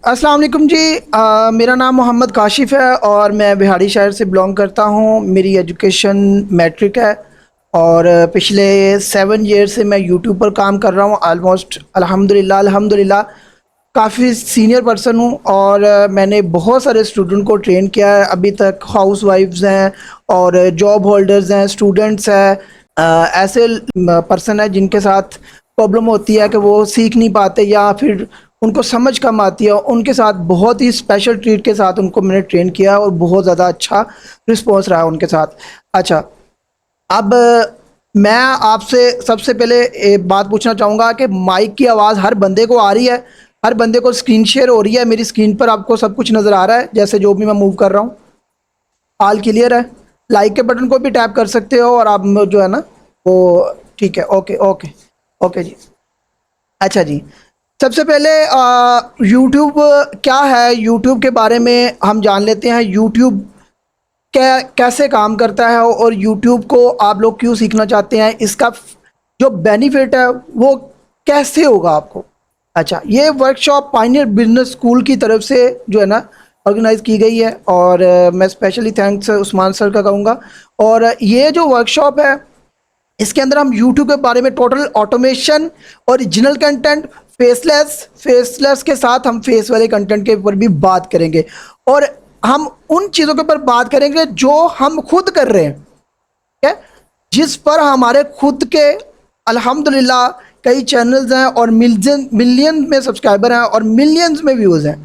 अस्सलाम वालेकुम जी। मेरा नाम मोहम्मद काशिफ़ है और मैं बिहारी शहर से बिलोंग करता हूँ। मेरी एजुकेशन मैट्रिक है और पिछले 7 ईयर से मैं यूट्यूब पर काम कर रहा हूँ। आलमोस्ट अल्हम्दुलिल्लाह काफ़ी सीनियर पर्सन हूँ और मैंने बहुत सारे स्टूडेंट को ट्रेन किया है। अभी तक हाउस वाइफ्स हैं और जॉब होल्डर्स हैं, स्टूडेंट्स हैं। ऐसे पर्सन है जिनके साथ प्रॉब्लम होती है कि वो सीख नहीं पाते या फिर उनको समझ कम आती है। उनके साथ बहुत ही स्पेशल ट्रीट के साथ उनको मैंने ट्रेन किया और बहुत ज़्यादा अच्छा रिस्पॉन्स रहा उनके साथ। अच्छा, अब मैं आपसे सबसे पहले एक बात पूछना चाहूँगा कि माइक की आवाज़ हर बंदे को आ रही है? हर बंदे को स्क्रीन शेयर हो रही है? मेरी स्क्रीन पर आपको सब कुछ नज़र आ रहा है जैसे जो भी मैं मूव कर रहा हूँ? ऑल क्लियर है? लाइक के बटन को भी टैप कर सकते हो और आप जो है ना वो ठीक है। ओके ओके ओके जी। अच्छा जी, सबसे पहले यूट्यूब क्या है, यूट्यूब के बारे में हम जान लेते हैं। यूट्यूब कैसे काम करता है और यूट्यूब को आप लोग क्यों सीखना चाहते हैं, इसका जो बेनिफिट है वो कैसे होगा आपको। अच्छा, ये वर्कशॉप पायनियर बिजनेस स्कूल की तरफ से जो है ना ऑर्गेनाइज की गई है और मैं स्पेशली थैंक्स उस्मान सर का कहूँगा। और ये जो वर्कशॉप है इसके अंदर हम यूट्यूब के बारे में total automation, original content, faceless के साथ हम फेस वाले कंटेंट के ऊपर भी बात करेंगे और हम उन चीज़ों के ऊपर बात करेंगे जो हम खुद कर रहे हैं, ठीक है, जिस पर हमारे खुद के अल्हम्दुलिल्लाह कई चैनल्स हैं और मिलियन में सब्सक्राइबर हैं और मिलियंस में व्यूज़ हैं।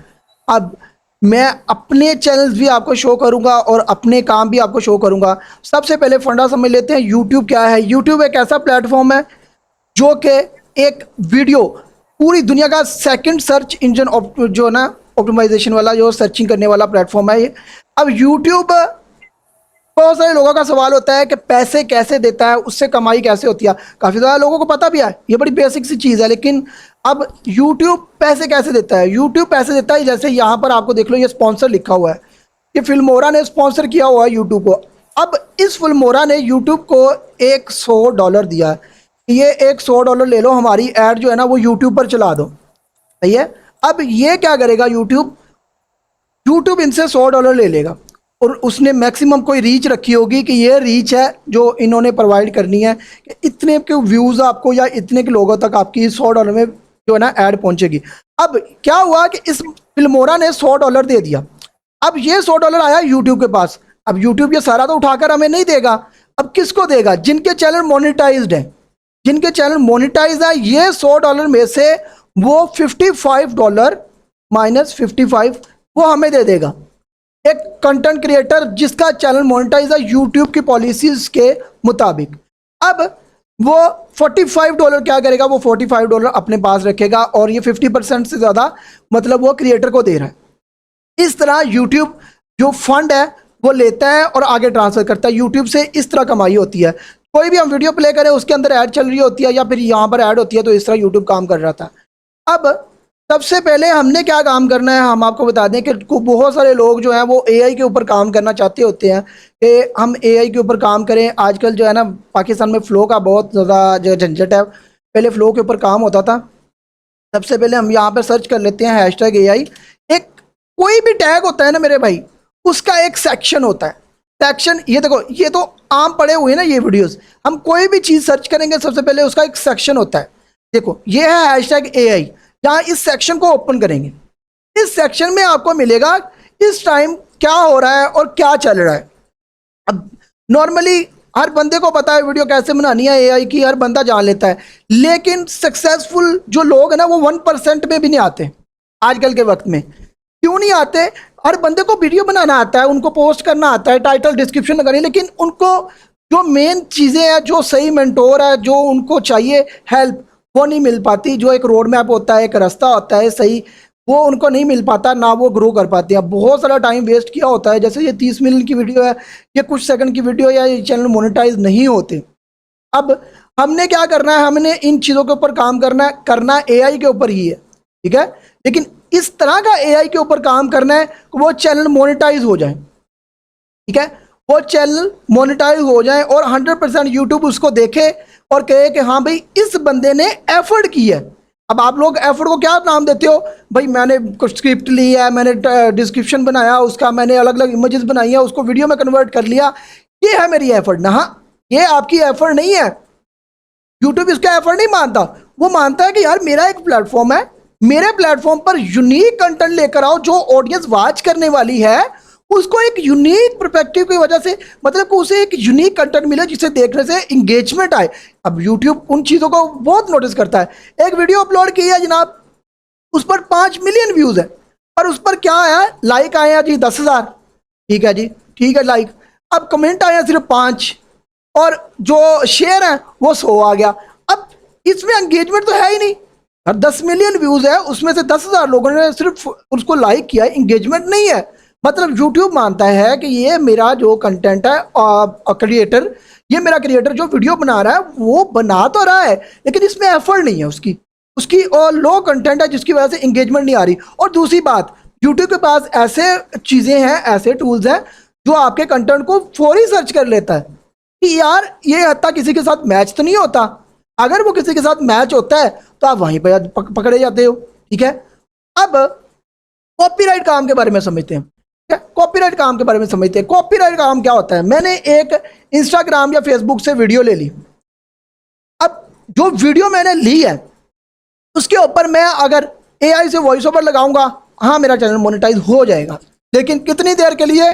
अब मैं अपने चैनल्स भी आपको शो करूंगा और अपने काम भी आपको शो करूंगा। सबसे पहले फंडा समझ लेते हैं यूट्यूब क्या है। यूट्यूब एक ऐसा प्लेटफॉर्म है जो कि एक वीडियो पूरी दुनिया का सेकंड सर्च इंजन जो ना ऑप्टिमाइजेशन वाला जो सर्चिंग करने वाला प्लेटफॉर्म है ये। अब यूट्यूब, बहुत सारे लोगों का सवाल होता है कि पैसे कैसे देता है, उससे कमाई कैसे होती है। काफ़ी ज़्यादा लोगों को पता भी है, ये बड़ी बेसिक सी चीज़ है, लेकिन अब यूट्यूब पैसे कैसे देता है। यूट्यूब पैसे देता है, जैसे यहाँ पर आपको देख लो ये स्पॉन्सर लिखा हुआ है, ये फिल्मोरा ने स्पॉन्सर किया हुआ है यूट्यूब को। अब इस फिल्मोरा ने यूट्यूब को $100 दिया है, ये $100 ले लो, हमारी ऐड जो है ना वो यूट्यूब पर चला दो, सही है। अब ये क्या करेगा यूट्यूब, यूट्यूब इनसे $100 ले लेगा और उसने मैक्सिमम कोई रीच रखी होगी कि ये रीच है जो इन्होंने प्रोवाइड करनी है कि इतने के व्यूज़ आपको या इतने के लोगों तक आपकी $100 में जो है ना ऐड पहुंचेगी। अब क्या हुआ कि इस फिल्मोरा ने $100 दे दिया। अब ये $100 आया यूट्यूब के पास। अब यूट्यूब ये सारा तो उठाकर हमें नहीं देगा, अब किसको देगा? जिनके चैनल मोनेटाइज्ड है, जिनके चैनल मोनेटाइज है, ये $100 में से वो $55 माइनस 55 वो हमें दे देगा। एक कंटेंट क्रिएटर जिसका चैनल मोनेटाइज है यूट्यूब की पॉलिसीज के मुताबिक। अब वो $45 क्या करेगा, वो $45 अपने पास रखेगा और ये 50% से ज़्यादा मतलब वो क्रिएटर को दे रहा है। इस तरह यूट्यूब जो फंड है वो लेता है और आगे ट्रांसफ़र करता है। यूट्यूब से इस तरह कमाई होती है। कोई भी हम वीडियो प्ले करें उसके अंदर ऐड चल रही होती है या फिर यहाँ पर ऐड होती है, तो इस तरह यूट्यूब काम कर रहा था। अब सबसे पहले हमने क्या काम करना है, हम आपको बता दें कि बहुत सारे लोग जो हैं वो एआई के ऊपर काम करना चाहते होते हैं कि हम एआई के ऊपर काम करें। आजकल जो है ना पाकिस्तान में फ़्लो का बहुत ज़्यादा जो झंझट है, पहले फ़्लो के ऊपर काम होता था। सबसे पहले हम यहाँ पर सर्च कर लेते हैं #AI। एक कोई भी टैग होता है ना मेरे भाई, उसका एक सेक्शन होता है। सेक्शन, ये देखो, ये तो आम पड़े हुए हैं ना ये वीडियोस। हम कोई भी चीज़ सर्च करेंगे सबसे पहले उसका एक सेक्शन होता है। देखो ये है #AI, जहाँ इस सेक्शन को ओपन करेंगे, इस सेक्शन में आपको मिलेगा इस टाइम क्या हो रहा है और क्या चल रहा है। अब नॉर्मली हर बंदे को पता है वीडियो कैसे बनानी है एआई की, हर बंदा जान लेता है, लेकिन सक्सेसफुल जो लोग हैं ना वो 1% में भी नहीं आते आजकल के वक्त में। क्यों नहीं आते? हर बंदे को वीडियो बनाना आता है, उनको पोस्ट करना आता है, टाइटल डिस्क्रिप्शन लगानी, लेकिन उनको जो मेन चीज़ें हैं, जो सही मेंटोर है, जो उनको चाहिए हेल्प, वो नहीं मिल पाती। जो एक रोड मैप होता है, एक रास्ता होता है सही, वो उनको नहीं मिल पाता, ना वो ग्रो कर पाते हैं। बहुत सारा टाइम वेस्ट किया होता है। जैसे ये 30 मिनट की वीडियो है, ये कुछ सेकंड की वीडियो या ये चैनल मोनेटाइज नहीं होते। अब हमने क्या करना है, हमने इन चीज़ों के ऊपर काम करना एआई के ऊपर ही है, ठीक है। लेकिन इस तरह का एआई के ऊपर काम करना है कि वो चैनल मोनेटाइज हो जाए, ठीक है, वो चैनल मोनेटाइज हो जाए और 100% यूट्यूब उसको देखे और कहे कि हाँ भाई इस बंदे ने एफर्ट की है, अब आप लोग एफर्ट को क्या नाम देते हो भाई? मैंने कुछ स्क्रिप्ट ली है, मैंने डिस्क्रिप्शन बनाया उसका, मैंने अलग अलग इमेजेस बनाई है, उसको वीडियो में कन्वर्ट कर लिया, ये है मेरी एफर्ट ना? हाँ, ये आपकी एफर्ट नहीं है। यूट्यूब इसका एफर्ट नहीं मानता। वो मानता है कि यार मेरा एक प्लेटफॉर्म है, मेरे प्लेटफॉर्म पर यूनिक कंटेंट लेकर आओ, जो ऑडियंस वॉच करने वाली है उसको एक यूनिक परस्पेक्टिव की वजह से, मतलब कि उसे एक यूनिक कंटेंट मिले जिसे देखने से इंगेजमेंट आए। अब यूट्यूब उन चीज़ों को बहुत नोटिस करता है। एक वीडियो अपलोड की है जनाब, उस पर 5 मिलियन व्यूज़ है, पर उस पर क्या है, लाइक आए हैं जी 10,000, ठीक है जी, ठीक है लाइक। अब कमेंट आए हैं सिर्फ 5, और जो शेयर है वो 100 आ गया। अब इसमें एंगेजमेंट तो है ही नहीं। और 10 मिलियन व्यूज़ है, उसमें से 10,000 लोगों ने सिर्फ उसको लाइक किया, इंगेजमेंट नहीं है। मतलब यूट्यूब मानता है कि ये मेरा जो कंटेंट है, क्रिएटर, ये मेरा क्रिएटर जो वीडियो बना रहा है वो बना तो रहा है, लेकिन इसमें एफर्ट नहीं है उसकी उसकी और लो कंटेंट है, जिसकी वजह से इंगेजमेंट नहीं आ रही। और दूसरी बात, यूट्यूब के पास ऐसे चीज़ें हैं, ऐसे टूल्स हैं जो आपके कंटेंट को फौरी सर्च कर लेता है कि यार ये हत्ता किसी के साथ मैच तो नहीं होता। अगर वो किसी के साथ मैच होता है तो आप वहीं पर पकड़े जाते हो, ठीक है। अब कॉपीराइट काम के बारे में समझते हैं। कॉपीराइट काम के बारे में समझते हैं। कॉपीराइट काम क्या होता है? मैंने एक इंस्टाग्राम या फेसबुक से वीडियो ले ली। अब जो वीडियो मैंने ली है उसके ऊपर मैं अगर एआई से वॉइस ओवर लगाऊंगा, हाँ मेरा चैनल मोनेटाइज हो जाएगा, लेकिन कितनी देर के लिए?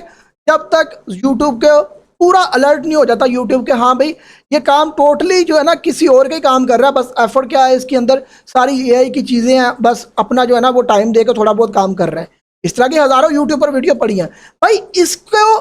जब तक यूट्यूब के पूरा अलर्ट नहीं हो जाता यूट्यूब के, हाँ भाई ये काम टोटली जो है ना किसी और का ही काम कर रहा है, बस एफर्ट क्या है इसके अंदर, सारी एआई की चीज़ें हैं, बस अपना जो है ना वो टाइम देकर थोड़ा बहुत काम कर रहा है। इस तरह की हज़ारों यूट्यूब पर वीडियो पड़ी हैं भाई। इसको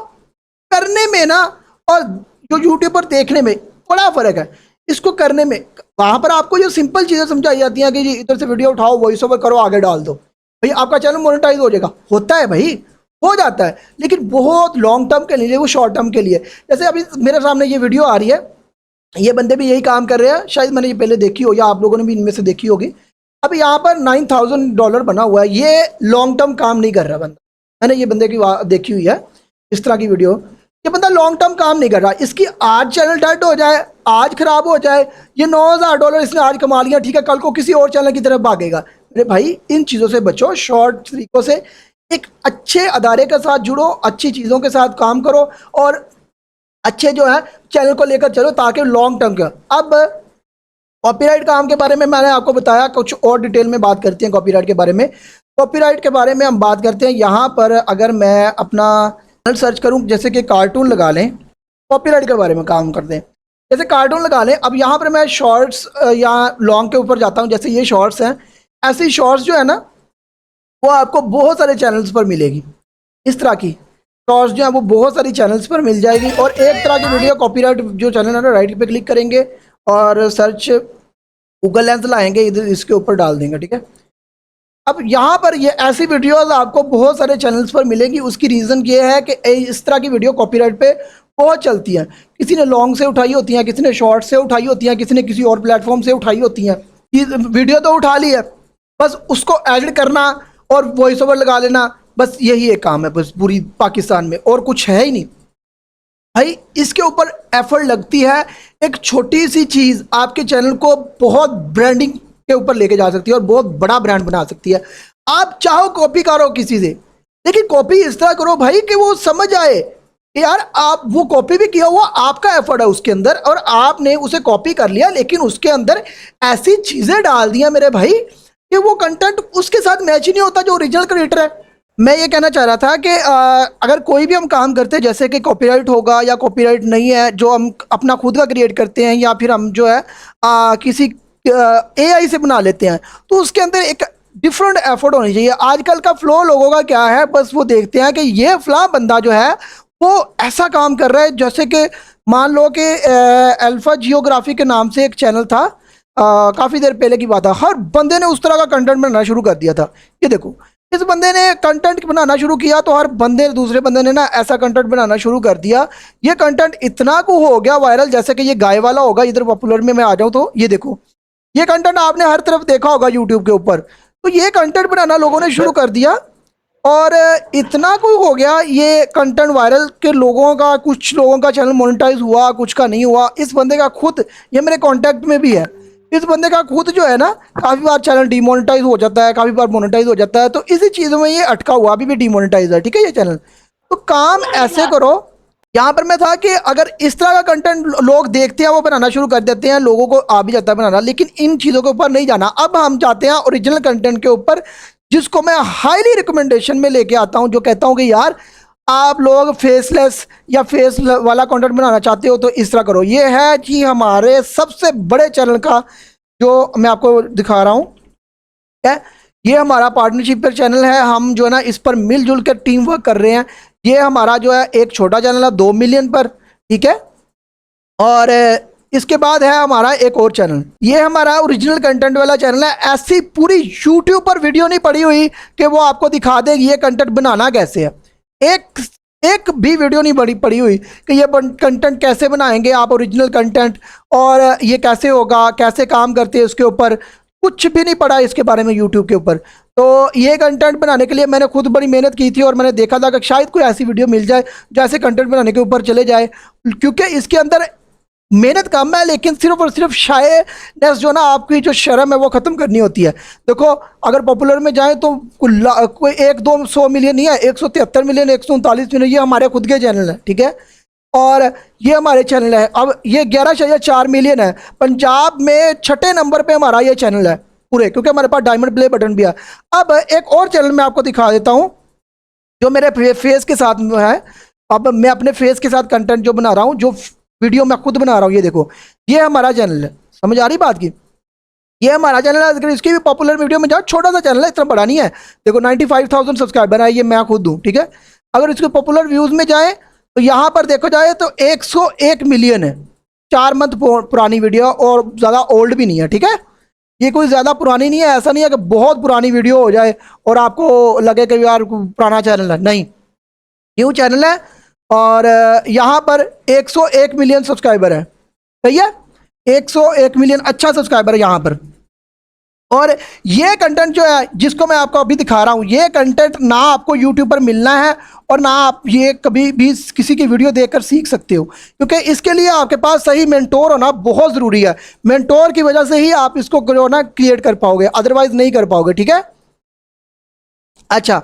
करने में ना और जो यूट्यूब पर देखने में बड़ा फ़र्क है। इसको करने में वहाँ पर आपको जो सिंपल चीज़ें समझाई जाती हैं कि जी इधर से वीडियो उठाओ, वॉइस ओवर करो, आगे डाल दो, भाई आपका चैनल मोनेटाइज हो जाएगा। होता है भाई, हो जाता है, लेकिन बहुत लॉन्ग टर्म के लिए, वो शॉर्ट टर्म के लिए। जैसे अभी मेरे सामने ये वीडियो आ रही है, ये बंदे भी यही काम कर रहे हैं, शायद मैंने ये पहले देखी हो या आप लोगों ने भी इनमें से देखी होगी। अब यहाँ पर $9,000 बना हुआ है, ये लॉन्ग टर्म काम नहीं कर रहा बंदा। मैंने ये बंदे की देखी हुई है इस तरह की वीडियो। ये बंदा लॉन्ग टर्म काम नहीं कर रहा। इसकी आज चैनल डेड हो जाए, आज खराब हो जाए, ये $9,000 इसने आज कमा लिया, ठीक है, कल को किसी और चैनल की तरफ भागेगा। अरे भाई इन चीज़ों से बचो, शॉर्ट तरीक़ों से एक अच्छे अदारे के साथ जुड़ो, अच्छी चीज़ों के साथ काम करो और अच्छे जो है चैनल को लेकर चलो, ताकि लॉन्ग टर्म का। अब कॉपीराइट काम के बारे में मैंने आपको बताया, कुछ और डिटेल में बात करते हैं कॉपीराइट के बारे में। कॉपीराइट के बारे में हम बात करते हैं। यहाँ पर अगर मैं अपना चैनल सर्च करूँ, जैसे कि कार्टून लगा लें, कॉपीराइट के बारे में काम करते हैं। जैसे कार्टून लगा लें, अब यहाँ पर मैं शॉर्ट्स या लॉन्ग के ऊपर जाता हूँ, जैसे ये शॉर्ट्स हैं, ऐसी शॉर्ट्स जो है ना वो आपको बहुत सारे चैनल्स पर मिलेगी। इस तरह की शॉर्ट्स जो है वो बहुत सारी चैनल्स पर मिल जाएगी। और एक तरह की वीडियो कॉपीराइट जो चैनल है ना, राइट पे क्लिक करेंगे और सर्च गूगल लेंस लाएंगे, इधर इसके ऊपर डाल देंगे, ठीक है। अब यहाँ पर ये ऐसी वीडियोस आपको बहुत सारे चैनल्स पर मिलेंगी। उसकी रीज़न ये है कि इस तरह की वीडियो कॉपीराइट पे बहुत चलती हैं। किसी ने लॉन्ग से उठाई होती हैं, किसी ने शॉर्ट से उठाई होती हैं, किसी ने किसी और प्लेटफॉर्म से उठाई होती हैं। ये वीडियो तो उठा ली है, बस उसको एडिट करना और वॉइस ओवर लगा लेना, बस यही एक काम है बस पूरी पाकिस्तान में, और कुछ है ही नहीं भाई। इसके ऊपर एफर्ट लगती है। एक छोटी सी चीज़ आपके चैनल को बहुत ब्रांडिंग के ऊपर लेके जा सकती है और बहुत बड़ा ब्रांड बना सकती है। आप चाहो कॉपी करो किसी से, लेकिन कॉपी इस तरह करो भाई कि वो समझ आए कि यार आप वो कॉपी भी किया हुआ, आपका एफर्ट है उसके अंदर और आपने उसे कॉपी कर लिया, लेकिन उसके अंदर ऐसी चीज़ें डाल दिया मेरे भाई कि वो कंटेंट उसके साथ मैच ही नहीं होता जो ओरिजिनल क्रिएटर है। मैं ये कहना चाह रहा था कि अगर कोई भी हम काम करते हैं, जैसे कि कॉपीराइट होगा या कॉपीराइट नहीं है, जो हम अपना खुद का क्रिएट करते हैं या फिर हम जो है किसी एआई से बना लेते हैं, तो उसके अंदर एक डिफरेंट एफर्ट होनी चाहिए। आजकल का फ्लो लोगों का क्या है, बस वो देखते हैं कि ये फला बंदा जो है वो ऐसा काम कर रहा है। जैसे कि मान लो कि अल्फा जियोग्राफी के नाम से एक चैनल था, काफ़ी देर पहले की बात है, हर बंदे ने उस तरह का कंटेंट बनाना शुरू कर दिया था। ये देखो, इस बंदे ने कंटेंट बनाना शुरू किया तो हर बंदे दूसरे बंदे ने ना ऐसा कंटेंट बनाना शुरू कर दिया। ये कंटेंट इतना को हो गया वायरल, जैसे कि ये गाय वाला होगा, इधर पॉपुलर में मैं आ जाऊँ तो ये देखो, ये कंटेंट आपने हर तरफ देखा होगा यूट्यूब के ऊपर। तो ये कंटेंट बनाना लोगों ने शुरू कर दिया और इतना को हो गया ये कंटेंट वायरल के लोगों का, कुछ लोगों का चैनल मोनेटाइज हुआ, कुछ का नहीं हुआ। इस बंदे का खुद, ये मेरे कॉन्टैक्ट में भी है, इस बंदे का खुद जो है ना काफ़ी बार चैनल डिमोनेटाइज हो जाता है, काफ़ी बार मोनेटाइज हो जाता है, तो इसी चीज़ों में ये अटका हुआ, अभी भी डिमोनेटाइज है, ठीक है ये चैनल। तो काम ऐसे करो, यहाँ पर मैं था कि अगर इस तरह का कंटेंट लोग देखते हैं वो बनाना शुरू कर देते हैं, लोगों को आ भी जाता है बनाना, लेकिन इन चीज़ों के ऊपर नहीं जाना। अब हम जाते हैं ओरिजिनल कंटेंट के ऊपर, जिसको मैं हाईली रिकमेंडेशन में लेके आता हूँ, जो कहता हूँ कि यार आप लोग फेसलेस या फेस वाला कंटेंट बनाना चाहते हो तो इस तरह करो। ये है जी हमारे सबसे बड़े चैनल का जो मैं आपको दिखा रहा हूँ है, ये हमारा पार्टनरशिप पर चैनल है। हम जो है ना इस पर मिलजुल कर टीम वर्क कर रहे हैं। ये हमारा जो है एक छोटा चैनल है 2 मिलियन पर, ठीक है। और इसके बाद है हमारा एक और चैनल, ये हमारा ओरिजिनल कंटेंट वाला चैनल है। ऐसी पूरी यूट्यूब पर वीडियो नहीं पड़ी हुई कि वो आपको दिखा देगी ये कंटेंट बनाना कैसे है। एक एक भी वीडियो नहीं पड़ी हुई कि ये कंटेंट कैसे बनाएंगे आप ओरिजिनल कंटेंट, और ये कैसे होगा, कैसे काम करते हैं उसके ऊपर, कुछ भी नहीं पड़ा इसके बारे में यूट्यूब के ऊपर। तो ये कंटेंट बनाने के लिए मैंने खुद बड़ी मेहनत की थी और मैंने देखा था कि शायद कोई ऐसी वीडियो मिल जाए जो ऐसे कंटेंट बनाने के ऊपर चले जाए, क्योंकि इसके अंदर मेहनत कम है, लेकिन सिर्फ और सिर्फ शायनेस जो ना आपकी जो शर्म है वो ख़त्म करनी होती है। देखो अगर पॉपुलर में जाए तो कोई 1-200 मिलियन नहीं है, 173 मिलियन, 139 मिलियन, ये हमारे खुद के चैनल है, ठीक है। और ये हमारे चैनल है, अब ये 11.4 मिलियन है। पंजाब में 6ठे नंबर पे हमारा ये चैनल है पूरे, क्योंकि हमारे पास डायमंड प्ले बटन भी है। अब एक और चैनल मैं आपको दिखा देता हूँ जो मेरे फेस के साथ है। अब मैं अपने फेस के साथ कंटेंट जो बना रहा हूँ, जो वीडियो मैं खुद बना रहा हूँ, ये देखो ये हमारा चैनल है, समझ आ रही बात की। ये हमारा चैनल है, अगर इसकी भी पॉपुलर वीडियो में जाओ, छोटा सा चैनल है, इतना बड़ा नहीं है। देखो 95,000 सब्सक्राइबर है, ये मैं खुद हूँ, ठीक है। अगर इसके पॉपुलर व्यूज़ में जाए तो यहाँ पर देखो जाए तो 101 मिलियन है। 4 मंथ पुरानी वीडियो, और ज़्यादा ओल्ड भी नहीं है, ठीक है। ये कोई ज़्यादा पुरानी नहीं है, ऐसा नहीं है कि बहुत पुरानी वीडियो हो जाए और आपको लगे कि यार पुराना चैनल है, नहीं, न्यू चैनल है। और यहाँ पर 101 मिलियन सब्सक्राइबर है, सही है, 101 मिलियन अच्छा सब्सक्राइबर है यहाँ पर। और ये कंटेंट जो है जिसको मैं आपको अभी दिखा रहा हूँ, ये कंटेंट ना आपको यूट्यूब पर मिलना है और ना आप ये कभी भी किसी की वीडियो देखकर सीख सकते हो, क्योंकि इसके लिए आपके पास सही मेंटोर होना बहुत ज़रूरी है। मेंटोर की वजह से ही आप इसको जो ना क्रिएट कर पाओगे, अदरवाइज नहीं कर पाओगे, ठीक है। अच्छा,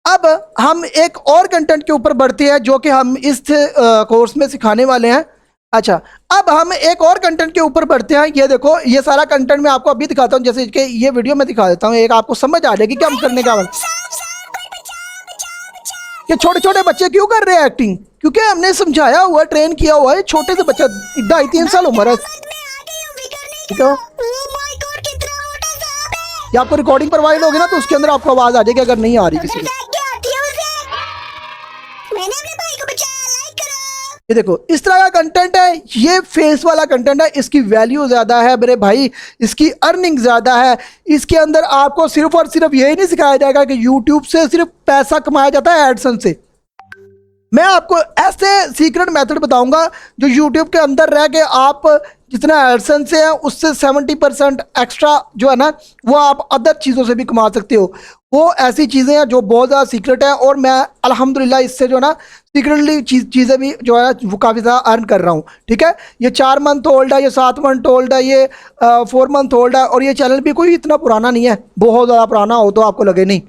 अब हम एक और कंटेंट के ऊपर बढ़ते हैं जो कि हम इस कोर्स में सिखाने वाले हैं। अच्छा, अब हम एक और कंटेंट के ऊपर बढ़ते हैं। ये देखो ये सारा कंटेंट मैं आपको अभी दिखाता हूँ, जैसे कि ये वीडियो मैं दिखा देता हूँ, एक आपको समझ आ जाएगी कि हम करने का वाला। ये छोटे छोटे बच्चे क्यों कर रहे हैं एक्टिंग, क्योंकि हमने समझाया हुआ, ट्रेन किया हुआ है। छोटे से बच्चा 2.5-3 साल उम्र है, ठीक है। ये आपको रिकॉर्डिंग प्रोवाइड होगी ना, तो उसके अंदर आपको आवाज़ आ जाएगी अगर नहीं आ रही किसी को। ये देखो इस तरह का कंटेंट है, ये फेस वाला कंटेंट है, इसकी वैल्यू ज़्यादा है मेरे भाई, इसकी अर्निंग ज़्यादा है। इसके अंदर आपको सिर्फ और सिर्फ यही नहीं सिखाया जाएगा कि यूट्यूब से सिर्फ पैसा कमाया जाता है एडसन से। मैं आपको ऐसे सीक्रेट मेथड बताऊंगा जो यूट्यूब के अंदर रह के आप जितना एडसेंस से है उससे 70% एक्स्ट्रा जो है ना वो आप अदर चीज़ों से भी कमा सकते हो। वो ऐसी चीज़ें हैं जो बहुत ज़्यादा सीक्रेट है, और मैं अल्हम्दुलिल्लाह इससे जो है ना सीक्रेटली चीज़ें भी जो है वो काफ़ी ज़्यादा अर्न कर रहा हूँ, ठीक है। ये 4 मंथ ओल्ड है, ये 7 मंथ ओल्ड है, ये 4 मंथ ओल्ड है, और ये चैनल भी कोई इतना पुराना नहीं है। बहुत ज़्यादा पुराना हो तो आपको लगे नहीं,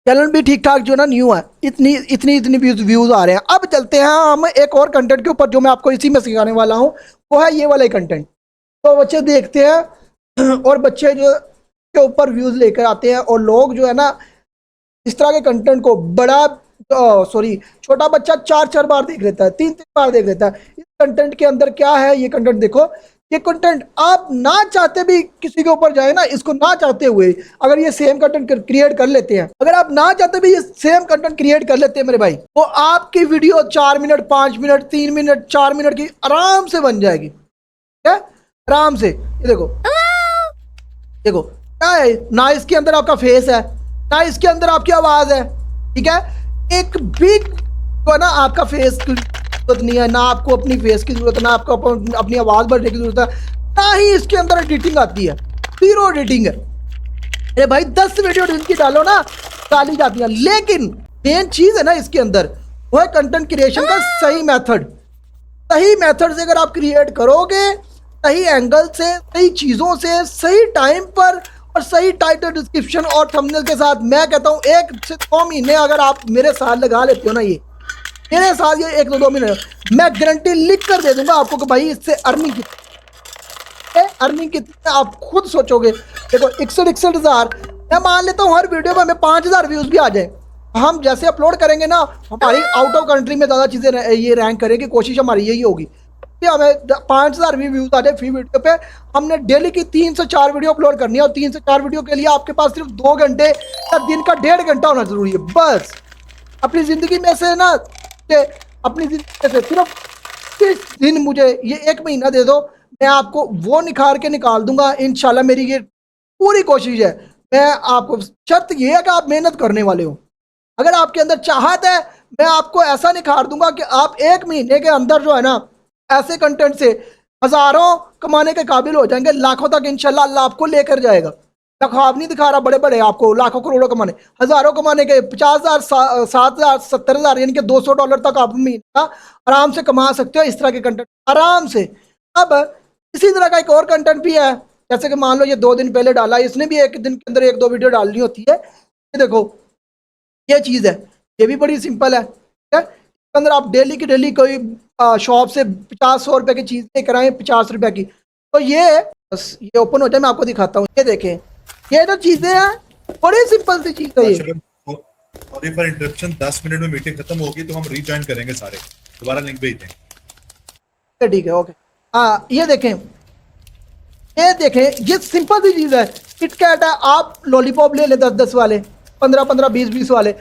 चैनल भी ठीक ठाक जो ना न्यू है। इतनी व्यूज़ आ रहे हैं। अब चलते हैं हम एक और कंटेंट के ऊपर जो मैं आपको इसी में सिखाने वाला हूँ, वो है ये वाला कंटेंट। तो बच्चे देखते हैं और बच्चे जो के ऊपर व्यूज़ लेकर आते हैं, और लोग जो है ना इस तरह के कंटेंट को छोटा बच्चा 4-4 बार देख लेता है, 3-3 बार देख लेता है। इस कंटेंट के अंदर क्या है, ये कंटेंट देखो। ये कंटेंट आप ना चाहते भी किसी के ऊपर जाए ना, इसको ना चाहते हुए अगर ये सेम कंटेंट क्रिएट कर लेते हैं, अगर आप ना चाहते भी ये सेम कंटेंट क्रिएट कर लेते हैं मेरे भाई, तो आपकी video 4 minute, 5 minute, 3 minute, 4 minute की आराम से बन जाएगी, क्या आराम से। ये देखो देखो क्या है, ना इसके अंदर आपका फेस है, ना इसके अंदर आपकी आवाज़ है, ठीक है। एक भी को ना आपका फेस जरूरत नहीं है, ना आपको अपनी फेस की जरूरत है, ना आपको अपनी आवाज़ बढ़ने की जरूरत है, ना ही इसके अंदर एडिटिंग आती है, 0 एडिटिंग है। अरे भाई 10 वीडियो इनकी डालो ना डाली जाती है, लेकिन मेन चीज़ है ना इसके अंदर वो है कंटेंट क्रिएशन का सही मेथड। सही मेथड से अगर आप क्रिएट करोगे सही एंगल से, सही चीज़ों से, सही टाइम पर और सही टाइटल डिस्क्रिप्शन और थंबनेल के साथ। मैं कहता हूँ 1 से 2 महीने अगर आप मेरे साथ लगा लेते हो ना, ये मेरे साथ ये 1 से 2 महीने, मैं गारंटी लिख कर दे दूंगा आपको कि भाई इससे अर्निंग कितनी आप खुद सोचोगे। देखो 61 हज़ार, मैं मान लेता हूँ हर वीडियो में हमें 5,000 व्यूज़ भी आ जाए, हम जैसे अपलोड करेंगे ना, हमारी आउट ऑफ कंट्री में ज़्यादा चीज़ें ये रैंक करेंगे, कोशिश हमारी यही होगी कि हमें 5,000 भी व्यूज़ आ जाए फ्री वीडियो पे। हमने डेली की 3 से 4 वीडियो अपलोड करनी है, और 3 से 4 वीडियो के लिए आपके पास सिर्फ 2 घंटे या दिन का 1.5 घंटा होना ज़रूरी है बस। अपनी ज़िंदगी में से ना, अपनी ज़िंदगी में से सिर्फ 30 दिन मुझे ये 1 महीना दे दो, मैं आपको वो निखार के निकाल दूंगा इंशाल्लाह। मेरी ये पूरी कोशिश है। मैं आपको, शर्त ये है कि आप मेहनत करने वाले हो। अगर आपके अंदर चाहत है, मैं आपको ऐसा निखार दूंगा कि आप 1 महीने के अंदर जो है ना, ऐसे कंटेंट से हज़ारों कमाने के काबिल हो जाएंगे, लाखों तक इंशाल्लाह अल्लाह आपको लेकर जाएगा। ख्वाब नहीं दिखा रहा बड़े बड़े आपको लाखों करोड़ों कमाने, हज़ारों कमाने के, 50,000, 7,000, 70,000 यानी कि $200 तक आप महीना आराम से कमा सकते हो इस तरह के कंटेंट आराम से। अब इसी तरह का एक और कंटेंट भी है, जैसे कि मान लो ये 2 दिन पहले डाला, इसने भी 1 दिन के अंदर 1-2 वीडियो डालनी होती है। ये देखो ये चीज़ है, ये भी बड़ी सिंपल है, ठीक है। इसके अंदर आप डेली की डेली कोई शॉप से 50-100 रुपए की चीज़ लेकर आए, 50 रुपए की, तो ये बस ये ओपन हो जाए, मैं आपको दिखाता हूँ। ये देखें, ये जो चीज़ें हैं बड़ी सिंपल सी चीज़ है ये। सॉरी फॉर इंटरप्शन, 10 मिनट में मीटिंग खत्म होगी तो हम रीजॉइन करेंगे, सारे दोबारा लिंक भेज देंगे। ठीक है, ओके। हाँ ये देखें, ये सिंपल सी चीज़ है। किटकैट है, आप लॉलीपॉप ले ले 10-10 वाले, 15-15, 20-20 वाले,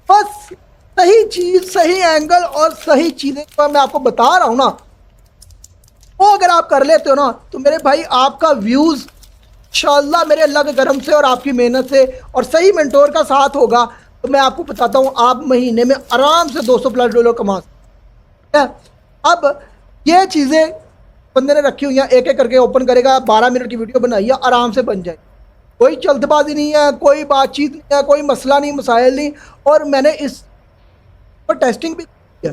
बस सही चीज़, सही एंगल और सही चीज़ें जो मैं आपको बता रहा हूँ ना, वो अगर आप कर लेते हो ना, तो मेरे भाई आपका व्यूज़ इंशाल्लाह मेरे अल्लाह के करम से और आपकी मेहनत से और सही मेंटोर का साथ होगा, तो मैं आपको बताता हूँ आप महीने में आराम से $200+ कमा सकते हैं। अब ये चीज़ें बंदे ने रखी हुई हैं, एक एक करके ओपन करेगा, 12 मिनट की वीडियो बनाइए, आराम से बन जाए। कोई जल्दबाजी नहीं है, कोई बातचीत नहीं है, कोई मसला नहीं, मसाइल नहीं। और मैंने इस पर टेस्टिंग भी किया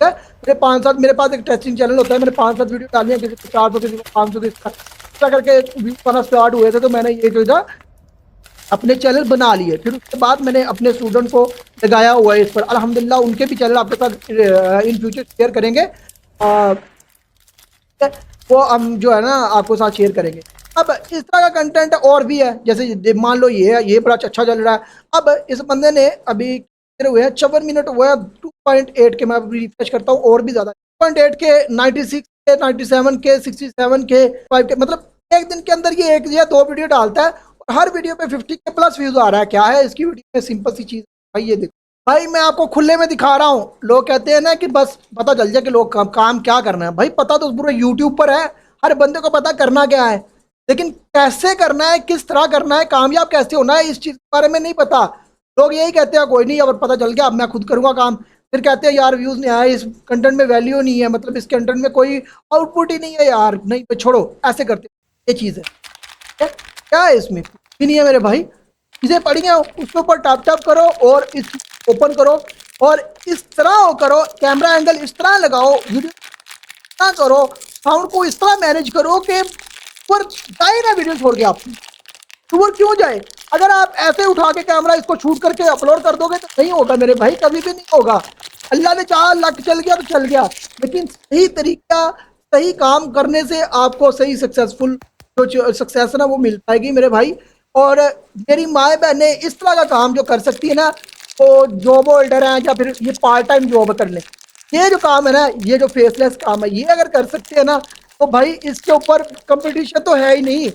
है। मेरे 5-7, मेरे पास एक टेस्टिंग चैनल होता है, मैंने 5-7 वीडियो डाली है, किसी को 400, किसी को 500, किसी का करके व्यूज आना स्टार्ट हुए थे, तो मैंने ये जो था अपने चैनल बना लिए। फिर उसके बाद मैंने अपने स्टूडेंट को लगाया हुआ है इस पर, अल्हम्दुलिल्लाह उनके भी चैनल आपके साथ इन फ्यूचर शेयर करेंगे, वो हम जो है ना आपको साथ शेयर करेंगे। अब इस तरह का कंटेंट और भी है, जैसे मान लो ये बड़ा अच्छा चल रहा है। अब इस बंदे ने अभी हुए हैं 54 मिनट हुए हैं, 2.8 के, मैं रिफ्रेश करता हूँ और भी ज़्यादा, 2.8 के, 96 के, 97 के, 67 के, 5 के, मतलब एक दिन के अंदर ये 1 या 2 वीडियो डालता है और हर वीडियो पे 50 के प्लस व्यूज आ रहा है। क्या है इसकी वीडियो में, सिंपल सी चीज़ भाई, ये देखो भाई, मैं आपको खुले में दिखा रहा हूँ। लोग कहते हैं ना कि बस पता चल जाए कि लोग काम क्या करना है, भाई पता तो पूरे यूट्यूब पर है, हर बंदे को पता करना क्या है, लेकिन कैसे करना है, किस तरह करना है, कामयाब कैसे होना है, इस चीज़ के बारे में नहीं पता। लोग यही कहते हैं कोई नहीं, अब पता चल गया अब मैं खुद करूँगा काम। फिर कहते हैं यार व्यूज़ नहीं आए, इस कंटेंट में वैल्यू नहीं है, मतलब इस कंटेंट में कोई आउटपुट ही नहीं है यार, नहीं छोड़ो, ऐसे करते ये चीज़ है। क्या है इसमें, भी नहीं है मेरे भाई, चीज़ें पड़ी हैं, उसके ऊपर टैप टैप करो और इस ओपन करो और इस तरह करो, कैमरा एंगल इस तरह लगाओ, वीडियो इतना करो, साउंड को इस तरह मैनेज करो कि ऊपर जाए ना वीडियो छोड़ के, आप ऊपर क्यों जाए। अगर आप ऐसे उठा के कैमरा इसको शूट करके अपलोड कर दोगे तो नहीं होगा मेरे भाई, कभी भी नहीं होगा। अल्लाह ने चाहा लक चल गया तो चल गया, लेकिन सही तरीका, सही काम करने से आपको सही सक्सेसफुल जो सक्सेस है ना वो मिल पाएगी मेरे भाई। और मेरी माएँ बहनें इस तरह का काम जो कर सकती है ना, तो जॉब होल्डर हैं या फिर ये पार्ट टाइम जॉब कर लें, ये जो काम है ना, ये जो फेसलेस काम है, ये अगर कर सकते हैं ना, तो भाई इसके ऊपर कंपटीशन तो है ही नहीं,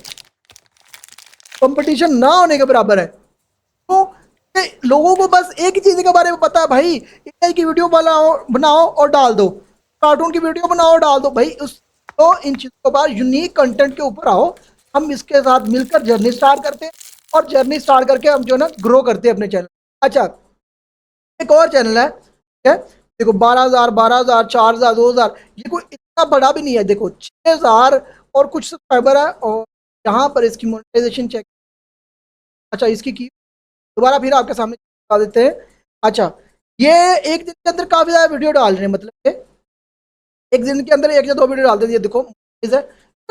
कंपटीशन ना होने के बराबर है। तो लोगों को बस एक ही चीज़ के बारे में पता है भाई, एआई की वीडियो बनाओ और डाल दो, कार्टून की वीडियो बनाओ डाल दो भाई, उस तो इन चीज़ों के बाद यूनिक कंटेंट के ऊपर आओ, हम इसके साथ मिलकर जर्नी स्टार्ट करते हैं और जर्नी स्टार्ट करके हम जो है ना ग्रो करते हैं अपने चैनल। अच्छा, एक और चैनल है, ठीक है, देखो 12,000, 4,000, 2,000, ये कोई इतना बड़ा भी नहीं है, देखो 6,000 और कुछ सब्सक्राइबर है, और यहाँ पर इसकी मोनेटाइजेशन चेक, अच्छा इसकी की दोबारा फिर आपके सामने बता देते हैं। अच्छा, ये एक दिन के अंदर काफ़ी ज़्यादा वीडियो डाल रहे हैं, मतलब कि एक दिन के अंदर 1 या 2 वीडियो डालते हैं, ये देखो है,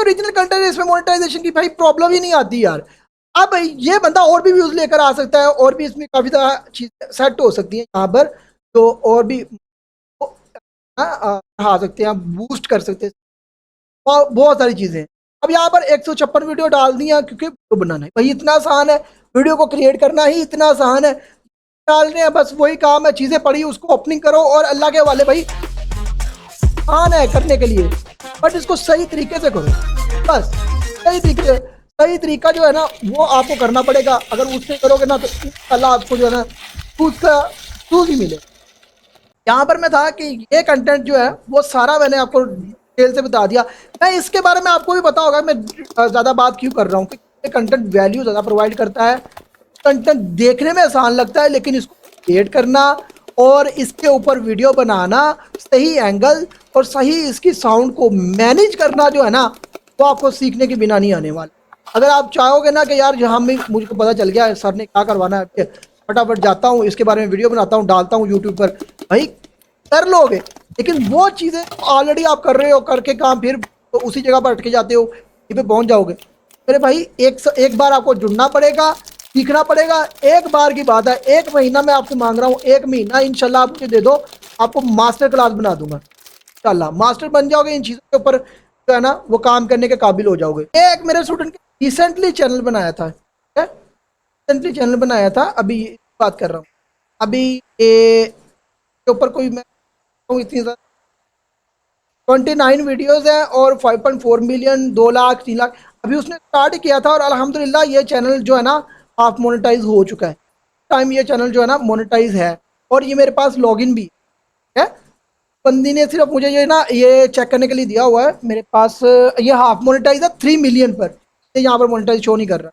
ओरिजिनल कंटेंट इसमें मोनेटाइजेशन की भाई प्रॉब्लम ही नहीं आती यार। अब ये बंदा और भी व्यूज लेकर आ सकता है और भी इसमें काफी ज्यादा चीजें सेट हो सकती हैं यहाँ पर, तो और भी आ सकते हैं, बूस्ट कर सकते हैं, बहुत सारी चीजें। अब यहाँ पर 156 वीडियो डाल दी हैं क्योंकि वीडियो बनाना है भाई इतना आसान है, वीडियो को क्रिएट करना ही इतना आसान है, डाल रहे हैं बस वही काम है, चीजें पढ़ी उसको ओपनिंग करो और अल्लाह के हवाले भाई, आसान है करने के लिए, बट इसको सही तरीके से करो, बस सही तरीके से। सही तरीका जो है ना वो आपको करना पड़ेगा, अगर उससे करोगे ना तो अल्लाह आपको जो है ना उसका सूज ही मिले। यहाँ पर मैं था कि ये कंटेंट जो है वो सारा मैंने आपको डिटेल से बता दिया। मैं इसके बारे में आपको भी पता होगा, मैं ज़्यादा बात क्यों कर रहा हूँ कि ये कंटेंट वैल्यू ज़्यादा प्रोवाइड करता है, कंटेंट देखने में आसान लगता है लेकिन इसको क्रिएट करना और इसके ऊपर वीडियो बनाना, सही एंगल और सही इसकी साउंड को मैनेज करना जो है ना वो आपको सीखने के बिना नहीं आने वाला। अगर आप चाहोगे ना कि यार यहाँ में मुझको पता चल गया सर ने क्या करवाना है, फटाफट जाता हूँ इसके बारे में वीडियो बनाता हूँ डालता हूँ यूट्यूब पर, भाई कर लोगे, लेकिन वो चीज़ें ऑलरेडी आप कर रहे हो, करके काम फिर तो उसी जगह पर अटके जाते हो, ये पे पहुँच जाओगे। मेरे भाई एक बार आपको जुड़ना पड़ेगा, सीखना पड़ेगा, एक बार की बात है, 1 महीना मैं आपसे मांग रहा हूँ, 1 महीना इंशाल्लाह आप मुझे दे दो, आपको मास्टर क्लास बना दूंगा इंशाल्लाह, मास्टर बन जाओगे इन चीज़ों के ऊपर जो है ना वो काम करने के काबिल हो जाओगे। ये एक मेरे स्टूडेंट रिसेंटली चैनल बनाया था, रिसेंटली चैनल बनाया था, अभी बात कर रहा हूँ, अभी ये के ऊपर कोई मैं इतनी 29 वीडियोस हैं और 5.4 मिलियन, 2 लाख 3 लाख, अभी उसने स्टार्ट किया था और अल्हम्दुलिल्लाह ये चैनल जो है ना हाफ मोनेटाइज हो चुका है, टाइम ये चैनल जो है ना मोनेटाइज है और ये मेरे पास लॉगिन भी है। बंदी ने सिर्फ मुझे ये ना ये चेक करने के लिए दिया हुआ है, मेरे पास ये हाफ मोनेटाइज है 3 मिलियन पर, यहाँ पर मोनेटाइज शो नहीं कर रहा,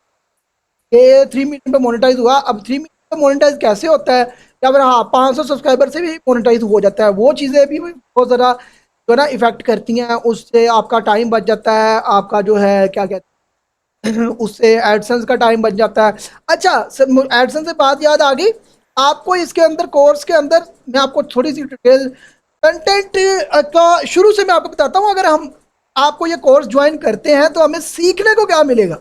ये 3 मिलियन पे मोनेटाइज हुआ। अब 3 मिलियन पे मोनेटाइज कैसे होता है, या फिर हाँ 500 सब्सक्राइबर से भी मोनेटाइज हो जाता है, वो चीज़ें भी बहुत ज़्यादा जो है ना इफेक्ट करती हैं, उससे आपका टाइम बच जाता है, आपका जो है क्या कहते हैं उससे एडसेंस का टाइम बच जाता है। अच्छा एडसेंस से बात याद आ गई, आपको इसके अंदर कोर्स के अंदर मैं आपको थोड़ी सी डिटेल कंटेंट का शुरू से मैं आपको बताता हूँ। अगर हम आपको ये कोर्स ज्वाइन करते हैं तो हमें सीखने को क्या मिलेगा,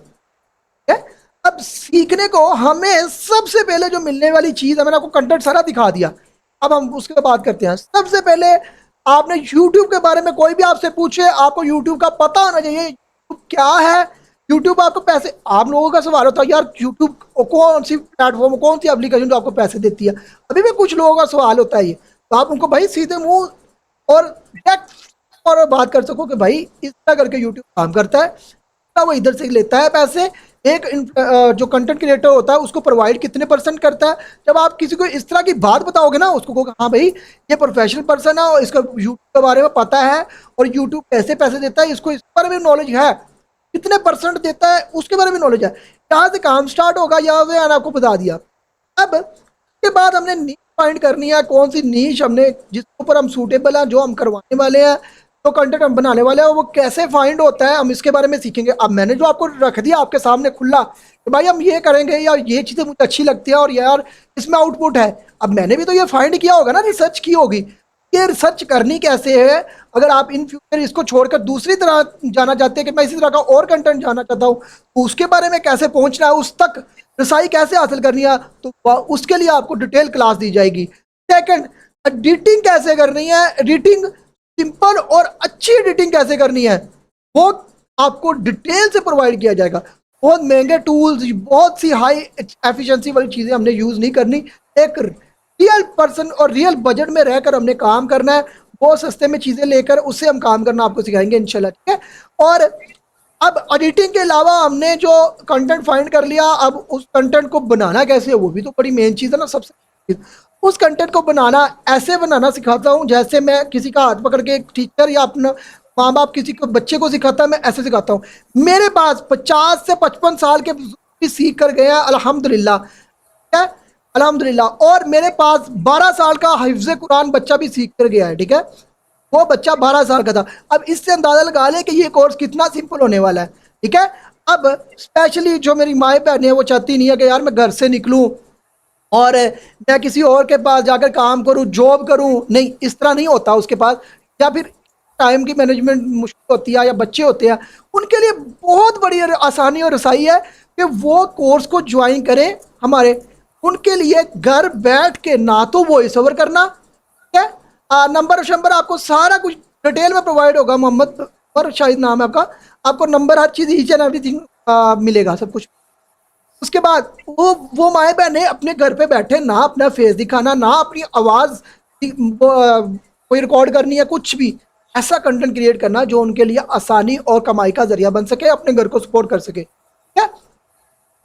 है? अब सीखने को हमें सबसे पहले जो मिलने वाली चीज़ है, मैंने आपको कंटेंट सारा दिखा दिया, अब हम उसके बात करते हैं। सबसे पहले आपने YouTube के बारे में कोई भी आपसे पूछे, आपको YouTube का पता होना चाहिए, YouTube क्या है, YouTube आपको पैसे, आप लोगों का सवाल होता है यार YouTube कौन सी प्लेटफॉर्म, कौन सी एप्लीकेशन जो आपको पैसे देती है, अभी भी कुछ लोगों का सवाल होता है ये, तो आप उनको भाई सीधे मुंह और डायरेक्ट और बात कर सको कि भाई इस तरह करके YouTube काम करता है, वो इधर से लेता है पैसे, एक जो कंटेंट क्रिएटर होता है उसको प्रोवाइड कितने % करता है। जब आप किसी को इस तरह की बात बताओगे ना, उसको कहोगे हाँ भाई ये प्रोफेशनल पर्सन है और इसका यूट्यूब के बारे में पता है और यूट्यूब कैसे पैसे देता है, इसको इस बारे में नॉलेज है, कितने % देता है उसके बारे में नॉलेज है, यहाँ से काम स्टार्ट होगा, यहाँ से मैंने आपको बता दिया। अब उसके बाद हमने नीच फाइंड करनी है, कौन सी नीच हमने जिसके ऊपर हम सूटेबल हैं, जो हम करवाने वाले हैं, तो कंटेंट हम बनाने वाले हैं, वो कैसे फाइंड होता है हम इसके बारे में सीखेंगे। अब मैंने जो आपको रख दिया आपके सामने खुला कि भाई हम ये करेंगे या ये चीज़ें मुझे अच्छी लगती है और यार इसमें आउटपुट है, अब मैंने भी तो ये फाइंड किया होगा ना, रिसर्च की होगी, ये रिसर्च करनी कैसे है। अगर आप इन फ्यूचर इसको छोड़कर दूसरी तरह जाना चाहते हैं कि मैं इसी तरह का और कंटेंट जानना चाहता हूँ, तो उसके बारे में कैसे पहुँचना है, उस तक रसाई कैसे हासिल करनी है, तो उसके लिए आपको डिटेल क्लास दी जाएगी। सेकंड, एडिटिंग कैसे करनी है, एडिटिंग सिंपल और अच्छी एडिटिंग कैसे करनी है वो आपको डिटेल से प्रोवाइड किया जाएगा। बहुत महंगे टूल्स, बहुत सी हाई एफिशिएंसी वाली चीज़ें हमने यूज़ नहीं करनी, एक रियल पर्सन और रियल बजट में रहकर हमने काम करना है, बहुत सस्ते में चीज़ें लेकर उससे हम काम करना आपको सिखाएंगे इंशाल्लाह, ठीक है। और अब एडिटिंग के अलावा हमने जो कंटेंट फाइंड कर लिया, अब उस कंटेंट को बनाना कैसे है वो भी तो बड़ी मेन चीज़ है ना। सबसे उस कंटेंट को बनाना ऐसे बनाना सिखाता हूँ जैसे मैं किसी का हाथ पकड़ के, एक टीचर या अपना माँ बाप किसी को बच्चे को सिखाता है, मैं ऐसे सिखाता हूँ। मेरे पास 50 से 55 साल के भी सीख कर गए हैं अल्हम्दुलिल्लाह, ठीक है, अल्हम्दुलिल्लाह। और मेरे पास 12 साल का हिफ्ज़ कुरान बच्चा भी सीख कर गया है, ठीक है, वो बच्चा 12 साल का था। अब इससे अंदाज़ा लगा ले कि ये कोर्स कितना सिंपल होने वाला है, ठीक है। अब स्पेशली जो मेरी माएँ बहनें हैं वो चाहती नहीं है कि यार मैं घर से निकलूँ और मैं किसी और के पास जाकर काम करूं, जॉब करूं, नहीं, इस तरह नहीं होता उसके पास, या फिर टाइम की मैनेजमेंट मुश्किल होती है या बच्चे होते हैं, उनके लिए बहुत बड़ी आसानी और रसाई है कि वो कोर्स को ज्वाइन करें हमारे। उनके लिए घर बैठ के ना तो वॉइस ओवर करना, ठीक है, नंबर शंबर आपको सारा कुछ डिटेल में प्रोवाइड होगा, मोहम्मद पर शायद नाम है आपका, आपको number her cheese each and everything मिलेगा सब कुछ। उसके बाद वो माए बहने अपने घर पे बैठे ना अपना फेस दिखाना, ना अपनी आवाज़ कोई रिकॉर्ड करनी है, कुछ भी ऐसा कंटेंट क्रिएट करना जो उनके लिए आसानी और कमाई का जरिया बन सके, अपने घर को सपोर्ट कर सके, ठीक है।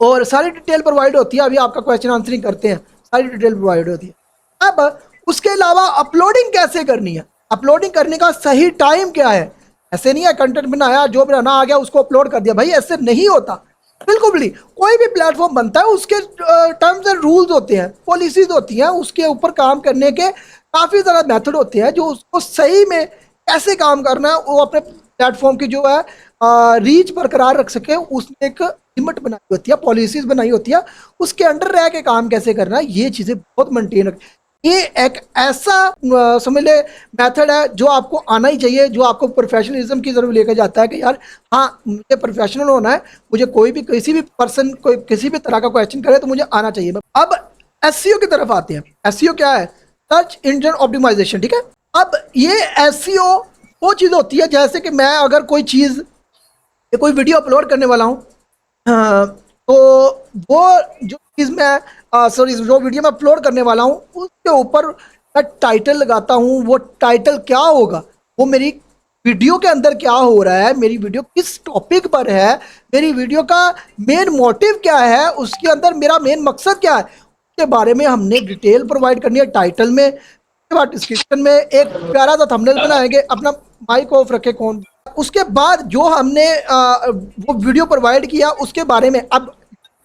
और सारी डिटेल प्रोवाइड होती है, अभी आपका क्वेश्चन आंसरिंग करते हैं, सारी डिटेल प्रोवाइड होती है। अब उसके अलावा अपलोडिंग कैसे करनी है, अपलोडिंग करने का सही टाइम क्या है। ऐसे नहीं है कंटेंट बनाया जो बनाना आ गया उसको अपलोड कर दिया, भाई ऐसे नहीं होता बिल्कुल भी। कोई भी प्लेटफॉर्म बनता है उसके टर्म्स एंड रूल्स होते हैं, पॉलिसीज होती हैं, उसके ऊपर काम करने के काफ़ी ज़्यादा मेथड होते हैं जो उसको सही में कैसे काम करना है वो अपने प्लेटफॉर्म की जो है रीच बरकरार रख सके, उसने एक लिमिट बनाई होती है, पॉलिसीज बनाई होती है, उसके अंडर रह के काम कैसे करना है, ये चीज़ें बहुत मेंटेन रख। ये एक ऐसा समझ ले मेथड है जो आपको आना ही चाहिए, जो आपको प्रोफेशनलिज्म की तरफ लेकर जाता है कि यार हाँ मुझे प्रोफेशनल होना है, मुझे कोई भी किसी भी पर्सन कोई किसी भी तरह का क्वेश्चन करे तो मुझे आना चाहिए। अब एसईओ की तरफ आते हैं। एसईओ क्या है? सर्च इंजन ऑप्टिमाइजेशन, ठीक है। अब ये एसईओ वो चीज़ होती है जैसे कि मैं अगर कोई चीज़ कोई वीडियो अपलोड करने वाला हूँ, तो वो जो चीज़ मैं सॉरी जो वीडियो मैं अपलोड करने वाला हूँ उसके ऊपर मैं टाइटल लगाता हूँ। वो टाइटल क्या होगा, वो मेरी वीडियो के अंदर क्या हो रहा है, मेरी वीडियो किस टॉपिक पर है, मेरी वीडियो का मेन मोटिव क्या है, उसके अंदर मेरा मेन मकसद क्या है, उसके बारे में हमने डिटेल प्रोवाइड करनी है टाइटल में। उसके बाद डिस्क्रिप्शन में एक प्यारा सा थंबनेल बनाएंगे, अपना माइक ऑफ रखे कौन। उसके बाद जो हमने वो वीडियो प्रोवाइड किया उसके बारे में, अब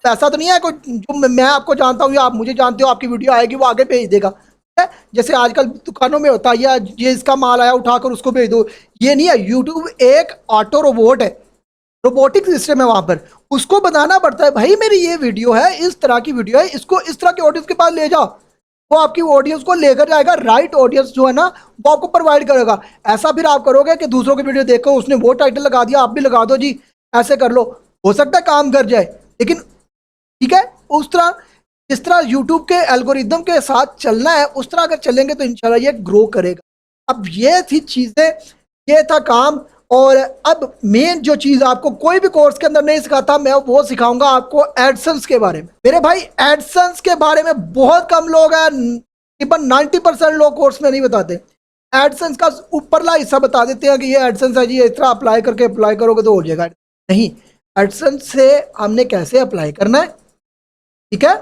ऐसा तो नहीं है कोई जो मैं आपको जानता हूँ या आप मुझे जानते हो, आपकी वीडियो आएगी वो आगे भेज देगा, है? जैसे आजकल दुकानों में होता है या ये इसका माल आया उठाकर उसको भेज दो, ये नहीं है। यूट्यूब एक ऑटो रोबोट है, रोबोटिक सिस्टम है, वहां पर उसको बताना पड़ता है भाई मेरी ये वीडियो है, इस तरह की वीडियो है, इसको इस तरह के ऑडियंस के पास ले जाओ, वो आपकी ऑडियंस को लेकर जाएगा, राइट ऑडियंस जो है ना वो आपको प्रोवाइड करेगा। ऐसा फिर आप करोगे कि दूसरों की वीडियो देखो उसने वो टाइटल लगा दिया आप भी लगा दो जी, ऐसे कर लो, हो सकता है काम कर जाए, लेकिन ठीक है उस तरह जिस तरह यूट्यूब के एल्गोरिदम के साथ चलना है उस तरह अगर चलेंगे तो इंशाल्लाह ये ग्रो करेगा। अब ये थी चीज़ें, ये था काम। और अब मेन जो चीज़ आपको कोई भी कोर्स के अंदर नहीं सिखाता मैं वो सिखाऊंगा आपको एडसेंस के बारे में। मेरे भाई एडसेंस के बारे में बहुत कम लोग हैं, तकरीबन 90% लोग कोर्स में नहीं बताते। एडसेंस का ऊपरला हिस्सा बता देते हैं कि ये एडसेंस है जी, इस तरह अप्लाई करके अप्लाई करोगे तो हो जाएगा। नहीं, एडसेंस से हमने कैसे अप्लाई करना है, ठीक है,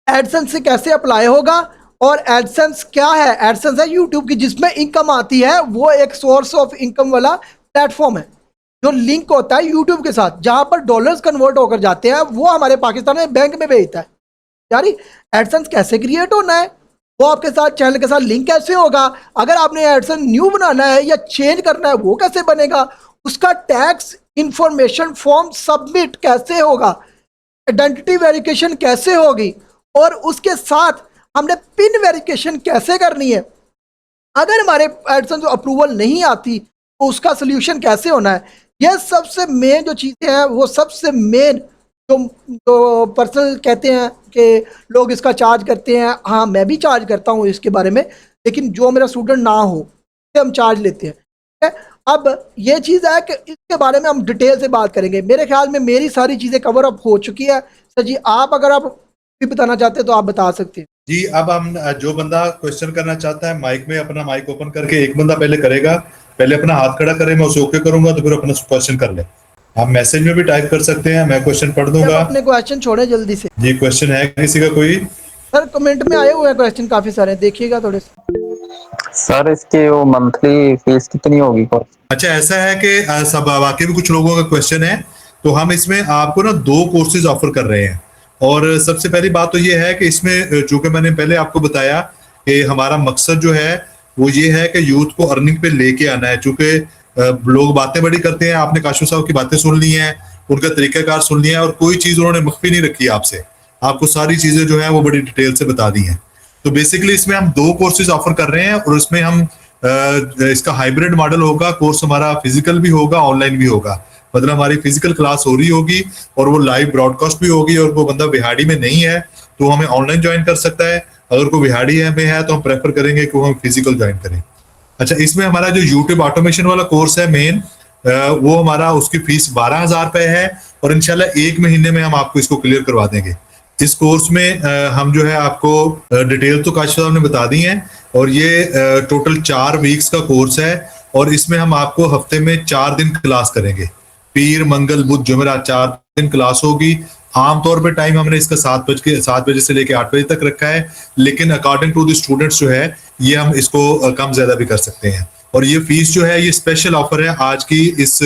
एडसेंस से कैसे अप्लाई होगा, और एडसेंस क्या है? एडसेंस है यूट्यूब की जिसमें इनकम आती है, वो एक सोर्स ऑफ इनकम वाला प्लेटफॉर्म है जो लिंक होता है यूट्यूब के साथ, जहां पर डॉलर्स कन्वर्ट होकर जाते हैं, वो हमारे पाकिस्तान में बैंक में भेजता है। यारी एडसेंस कैसे क्रिएट होना है, वो आपके साथ चैनल के साथ लिंक कैसे होगा, अगर आपने एडसेंस न्यू बनाना है या चेंज करना है वो कैसे बनेगा, उसका टैक्स इंफॉर्मेशन फॉर्म सबमिट कैसे होगा, आइडेंटिटी वेरिफिकेशन कैसे होगी, और उसके साथ हमने पिन वेरिफिकेशन कैसे करनी है। अगर हमारे एडसेंस अप्रूवल नहीं आती तो उसका सोल्यूशन कैसे होना है। यह सबसे मेन जो चीज़ें हैं, वो सबसे मेन जो पर्सनल कहते हैं कि लोग इसका चार्ज करते हैं, हाँ मैं भी चार्ज करता हूँ इसके बारे में, लेकिन जो मेरा स्टूडेंट ना हो उससे हम चार्ज लेते हैं, ठीक है। अब ये चीज़ है कि इसके बारे में हम डिटेल से बात करेंगे। मेरे ख्याल में मेरी सारी चीज़ें कवर अप हो चुकी है। सर जी आप अगर आप भी बताना चाहते हैं तो आप बता सकते हैं जी। अब हम जो बंदा क्वेश्चन करना चाहता है माइक में अपना माइक ओपन करके एक बंदा पहले करेगा, पहले अपना हाथ खड़ा करे, मैं उसे ओके करूंगा तो फिर अपना क्वेश्चन कर ले। आप मैसेज में भी टाइप कर सकते हैं, मैं क्वेश्चन पढ़ दूंगा। अपने क्वेश्चन छोड़े जल्दी से जी क्वेश्चन है किसी का कोई? सर कमेंट में आए हुए हैं क्वेश्चन काफी सारे, देखिएगा थोड़े से। सर इसकी वो मंथली फीस कितनी होगी? अच्छा ऐसा है कि सब वाकई में कुछ लोगों का क्वेश्चन है, तो हम इसमें आपको ना 2 कोर्सेज ऑफर कर रहे हैं। और सबसे पहली बात तो ये है कि इसमें जो कि मैंने पहले आपको बताया कि हमारा मकसद जो है वो ये है कि यूथ को अर्निंग पे लेके आना है। चूंकि लोग बातें बड़ी करते हैं, आपने काशू साहब की बातें सुन ली हैं, उनका तरीकाकार सुन लिया है, और कोई चीज उन्होंने मख्फी नहीं रखी आपसे, आपको सारी चीजें जो है वो बड़ी डिटेल से बता दी हैं। तो बेसिकली इसमें हम 2 कोर्सेज ऑफर कर रहे हैं, और उसमें हम इसका हाइब्रिड मॉडल होगा। कोर्स हमारा फिजिकल भी होगा, ऑनलाइन भी होगा। मतलब हमारी फिजिकल क्लास हो रही होगी और वो लाइव ब्रॉडकास्ट भी होगी, और वो बंदा बिहाड़ी में नहीं है तो हमें ऑनलाइन ज्वाइन कर सकता है। अगर कोई बिहाड़ी में है तो हम प्रेफर करेंगे कि वो हम फिजिकल ज्वाइन करें। अच्छा, इसमें हमारा जो यूट्यूब ऑटोमेशन वाला कोर्स है मेन, वो हमारा उसकी फीस 12,000 रुपए है, और इंशाल्लाह 1 महीने में हम आपको इसको क्लियर करवा देंगे। इस कोर्स में हम जो है आपको डिटेल तो काशिफ साहब ने बता दी है, और ये टोटल 4 वीक्स का कोर्स है, और इसमें हम आपको हफ्ते में 4 दिन क्लास करेंगे। पीर, मंगल, बुध, जुमेरात 4 दिन क्लास होगी। आमतौर पे टाइम हमने इसका 7 बजे से लेकर 8 बजे तक रखा है, लेकिन अकॉर्डिंग टू द स्टूडेंट्स जो है ये हम इसको कम ज्यादा भी कर सकते हैं। और ये फीस जो है ये स्पेशल ऑफर है आज की इस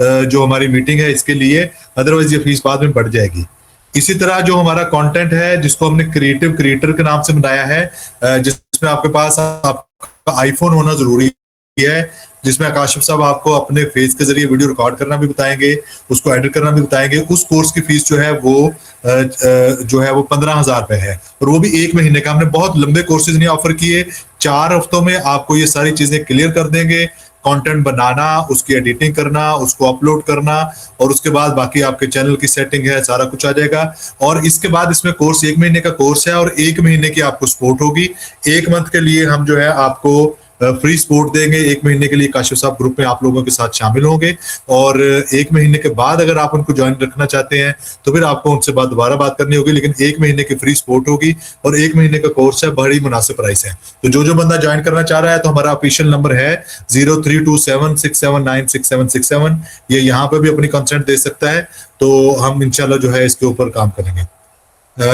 जो हमारी मीटिंग है इसके लिए, अदरवाइज ये फीस बाद में बढ़ जाएगी। इसी तरह जो हमारा कंटेंट है जिसको हमने क्रिएटिव क्रिएटर के नाम से बनाया है, जिसमें आपके पास आपका आईफोन होना जरूरी है, जिसमें काशिफ साहब आपको अपने फेस के जरिए वीडियो रिकॉर्ड करना भी बताएंगे, उसको एडिट करना भी बताएंगे। उस कोर्स की फीस जो है वो 15,000 रुपए है, और वो भी 1 महीने का। हमने बहुत लंबे कोर्सेज नहीं ऑफर किए, 4 हफ्तों में आपको ये सारी चीजें क्लियर कर देंगे। कंटेंट बनाना, उसकी एडिटिंग करना, उसको अपलोड करना, और उसके बाद बाकी आपके चैनल की सेटिंग है, सारा कुछ आ जाएगा। और इसके बाद इसमें कोर्स 1 महीने का कोर्स है, और 1 महीने की आपको सपोर्ट होगी। 1 मंथ के लिए हम जो है आपको फ्री सपोर्ट देंगे। 1 महीने के लिए काशिफ साहब ग्रुप में आप लोगों के साथ शामिल होंगे, और 1 महीने के बाद अगर आप उनको ज्वाइन रखना चाहते हैं तो फिर आपको उनसे दोबारा बात करनी होगी, लेकिन 1 महीने की फ्री सपोर्ट होगी, और 1 महीने का कोर्स है, बड़ी मुनासिब प्राइस है। तो जो बंदा ज्वाइन करना चाह रहा है तो हमारा ऑफिशियल नंबर है 032767966767। ये यहाँ पे भी अपनी कंसेंट दे सकता है, तो हम इंशाल्लाह जो है इसके ऊपर काम करेंगे।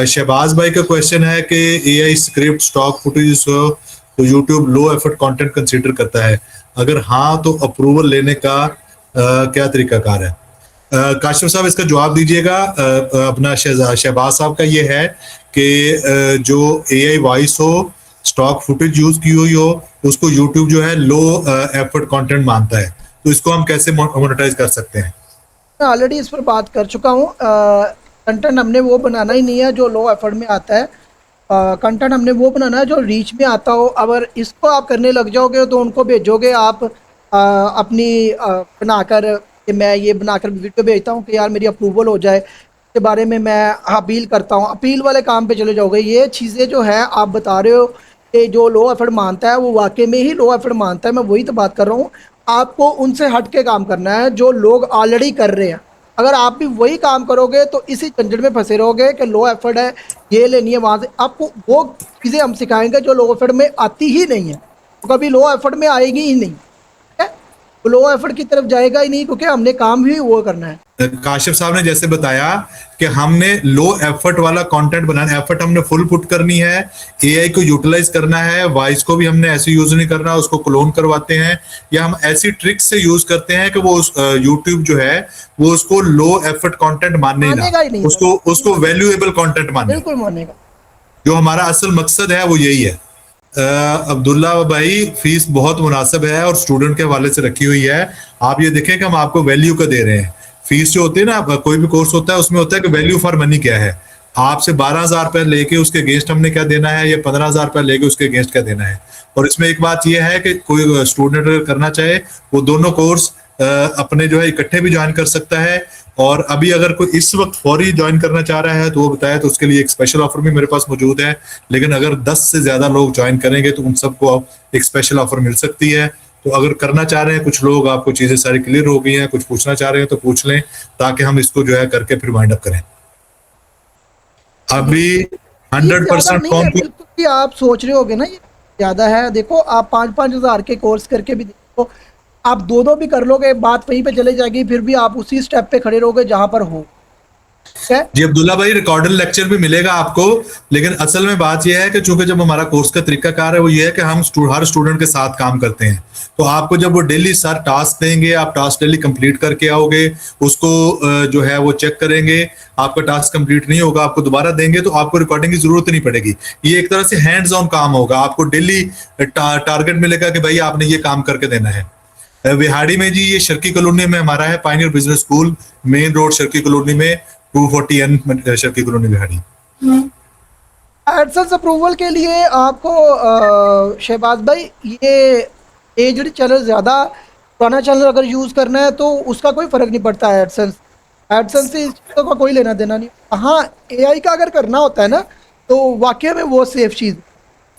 शहबाज भाई का क्वेश्चन है कि एआई स्क्रिप्ट स्टॉक फुटेज तो YouTube low effort content consider करता है, अगर हाँ तो अप्रूवल लेने का क्या तरीकाकार है? काशिफ साहब इसका जवाब दीजिएगा। अपना शहबाज साहब का ये है कि जो एआई वॉइस हो, स्टॉक फुटेज यूज की हुई हो, उसको यूट्यूब जो है लो एफर्ट कंटेंट मानता है, तो इसको हम कैसे मोनेटाइज कर सकते हैं? मैं ऑलरेडी इस पर बात कर चुका हूँ। कंटेंट हमने वो बनाना ही नहीं है जो लो एफर्ट में आता है। कंटेंट हमने वो बनाना है जो रीच में आता हो। अगर इसको आप करने लग जाओगे तो उनको भेजोगे आप अपनी बनाकर कि मैं ये बनाकर वीडियो भेजता हूँ कि यार मेरी अप्रूवल हो जाए, इसके बारे में मैं अपील करता हूँ, अपील वाले काम पे चले जाओगे। ये चीज़ें जो है आप बता रहे हो कि जो लो एफर्ट मानता है वो वाकई में ही लो एफर्ट मानता है, मैं वही तो बात कर रहा हूँ। आपको उनसे हट के काम करना है जो लोग ऑलरेडी कर रहे हैं। अगर आप भी वही काम करोगे तो इसी झंझट में फंसे रहोगे कि लो एफर्ट है, ये लेनी है वहाँ से। आपको वो चीज़ें हम सिखाएंगे जो लो एफर्ट में आती ही नहीं है, तो कभी लो एफर्ट में आएगी ही नहीं, ठीक है? वो लो एफर्ट की तरफ जाएगा ही नहीं, क्योंकि हमने काम ही वो करना है। काशिफ साहब ने जैसे बताया कि हमने लो एफर्ट वाला कंटेंट बनाना, एफर्ट हमने फुल पुट करनी है, एआई को यूटिलाइज करना है, वॉइस को भी हमने ऐसे यूज नहीं करना, उसको क्लोन करवाते हैं, या हम ऐसी ट्रिक्स से यूज करते हैं कि वो यूट्यूब जो है वो उसको लो एफर्ट कंटेंट मानने ही नहीं, उसको वैल्यूएबल कंटेंट माने। बिल्कुल मानेगा। जो हमारा असल मकसद है वो यही है। अब्दुल्ला भाई, फीस बहुत मुनासिब है और स्टूडेंट के हवाले से रखी हुई है। आप ये देखें कि हम आपको वैल्यू का दे रहे हैं। फीस जो होती है ना, कोई भी कोर्स होता है उसमें होता है कि वैल्यू फॉर मनी क्या है। आपसे 12,000 रुपए लेके उसके अगेंस्ट हमने क्या देना है, या 15,000 रुपए लेके उसके अगेंस्ट क्या देना है। और इसमें एक बात यह है कि कोई स्टूडेंट अगर करना चाहे वो दोनों कोर्स अपने जो है इकट्ठे भी ज्वाइन कर सकता है। और अभी अगर कोई इस वक्त फौरी ज्वाइन करना चाह रहा है तो वो बताया, तो उसके लिए एक स्पेशल ऑफर भी मेरे पास मौजूद है। लेकिन अगर 10 से ज्यादा लोग ज्वाइन करेंगे तो उन सबको एक स्पेशल ऑफर मिल सकती है। तो अगर करना चाह रहे हैं, कुछ लोग आपको चीजें सारी क्लियर हो गई हैं, कुछ पूछना चाह रहे हैं तो पूछ लें, ताकि हम इसको जो है करके फिर वाइंड अप करें। अभी 100% कौन क्योंकि आप सोच रहे होगे ना ये ज्यादा है। देखो आप 5-5 हज़ार के कोर्स करके भी देखो, आप दो भी कर लोगे, बात वहीं पे चले जाएगी, फिर भी आप उसी स्टेप पे खड़े रहोगे जहां पर हो। जी अब्दुल्ला भाई, रिकॉर्डेड लेक्चर भी मिलेगा आपको, लेकिन असल में बात यह है कि चूंकि जब हमारा कोर्स का तरीकाकार है वो ये है कि हम हर स्टूडेंट के साथ काम करते हैं। तो आपको जब वो डेली सर टास्क देंगे, आप टास्क डेली कंप्लीट करके आओगे, उसको जो है वो चेक करेंगे, आपका टास्क कंप्लीट नहीं होगा आपको दोबारा देंगे, तो आपको रिकॉर्डिंग की जरूरत नहीं पड़ेगी। ये एक तरह से हैंड्स ऑन काम होगा, आपको डेली टारगेट मिलेगा कि भाई आपने ये काम करके देना है। विहाड़ी में जी, ये शर्की कॉलोनी में हमारा है Pioneer business school, main road Sharki colony में, 240N Sharki colony Vehari. AdSense approval के लिए आपको शहबाज भाई ये एजड चैनल ज़्यादा, पुराना चैनल अगर यूज़ करना है तो उसका कोई फ़र्क नहीं पड़ता है एडसेंस। एडसेंस से इस चीज़ों का कोई लेना देना नहीं। हाँ, एआई का अगर करना होता है ना, तो वाक़ई में वो सेफ़ चीज़।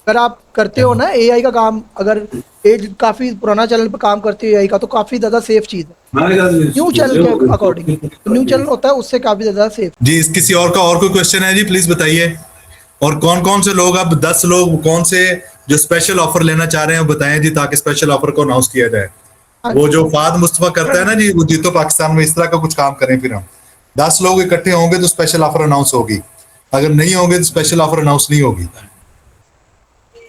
अगर आप करते हो ना एआई का काम, अगर एज काफ़ी पुराना चैनल पे काम करते हो एआई का, तो काफ़ी ज़्यादा सेफ़ चीज़ है। न्यू चैनल के अकॉर्डिंग, तो न्यू चैनल होता है उससे काफ़ी ज़्यादा सेफ़। जी, किसी और का और कोई क्वेश्चन है जी, प्लीज बताइए। और कौन कौन से लोग, अब 10 लोग कौन से जो स्पेशल ऑफर लेना चाह रहे हैं वो बताएं जी, ताकि स्पेशल ऑफर को अनाउंस किया जाए। हाँ वो जो फाद मुस्तफा करता है ना जी, वो जीतो पाकिस्तान में, इस तरह का कुछ काम करें फिर हम। 10 लोग इकट्ठे होंगे तो स्पेशल ऑफर अनाउंस होगी, अगर नहीं होंगे तो स्पेशल ऑफर अनाउंस नहीं होगी।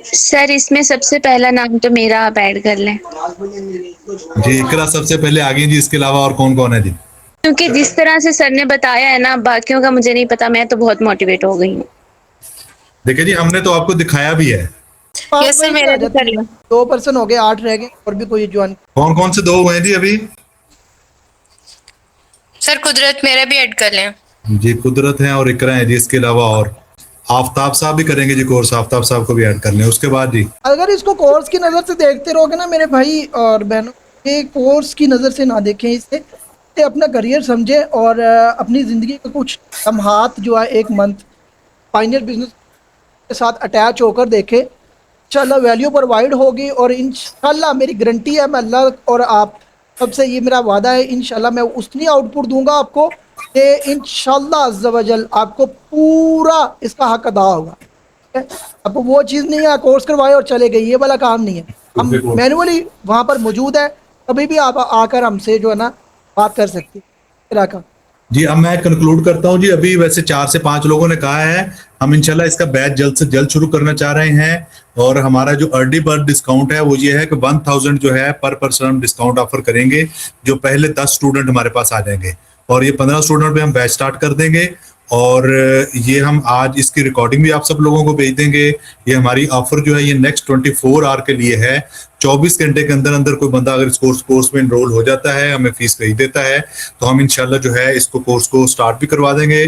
सर इसमें सबसे पहला नाम तो मेरा आप ऐड कर लें, जी, इकरा सबसे पहले आ गई जी, इसके अलावा और कौन कौन है जी? क्योंकि जिस तरह से सर ने बताया है ना, बाकियों का मुझे नहीं पता, मैं तो बहुत मोटिवेट हो गई हूँ। देखिए जी, हमने तो आपको दिखाया भी है। बात यस सर, वहीं पे मेरा आ भी जाती कर है। लो। 2 पर्सन हो गए, 8 रह गए, और भी कोई ज्वाइन। कौन कौन से 2 हुए हैं जी अभी? सर कुदरत मेरा भी ऐड कर लें। जी, कुदरत है और इकरा है जी, इसके अलावा और आफ्ताब साहब भी करेंगे जी कोर्स, आफ्ताब साहब को भी ऐड कर लें। उसके बाद जी, अगर इसको कोर्स की नज़र से देखते रहोगे ना मेरे भाई और बहनों, ये कोर्स की नज़र से ना देखें इसे अपना करियर समझें, और अपनी ज़िंदगी का कुछ लम्हात जो है 1 मंथ फाइनल बिजनेस के साथ अटैच होकर देखें। इंशाल्लाह वैल्यू प्रोवाइड होगी, और इंशाल्लाह मेरी गारंटी है, मैं अल्लाह और आप सबसे ये मेरा वादा है, इंशाल्लाह मैं उतनी आउटपुट दूंगा आपको कि इंशाल्लाह अज़्ज़ा वजल आपको पूरा इसका हक अदा होगा। है। अब वो चीज़ नहीं है कोर्स करवाए और चले गए, ये वाला काम नहीं है। हम मैनुअली वहाँ पर मौजूद है, कभी भी आप आकर हमसे जो है ना बात कर सकते हैं। इस तरह का। जी अब मैं कंक्लूड करता हूं जी। अभी वैसे 4 से 5 लोगों ने कहा है, हम इंशाल्लाह इसका बैच जल्द से जल्द शुरू करना चाह रहे हैं। और हमारा जो अर्ली बर्ड डिस्काउंट है वो ये है कि 1000 जो है पर पर्सन हम डिस्काउंट ऑफर करेंगे, जो पहले 10 स्टूडेंट हमारे पास आ जाएंगे। और ये 15 स्टूडेंट पे हम बैच स्टार्ट कर देंगे। और ये हम आज इसकी रिकॉर्डिंग भी आप सब लोगों को भेज देंगे। ये हमारी ऑफर जो है ये नेक्स्ट 24 आवर के लिए है। 24 घंटे के अंदर अंदर कोई बंदा अगर इस कोर्स में इनरोल हो जाता है, हमें फीस भेज देता है, तो हम इंशाल्लाह जो है इसको कोर्स को स्टार्ट भी करवा देंगे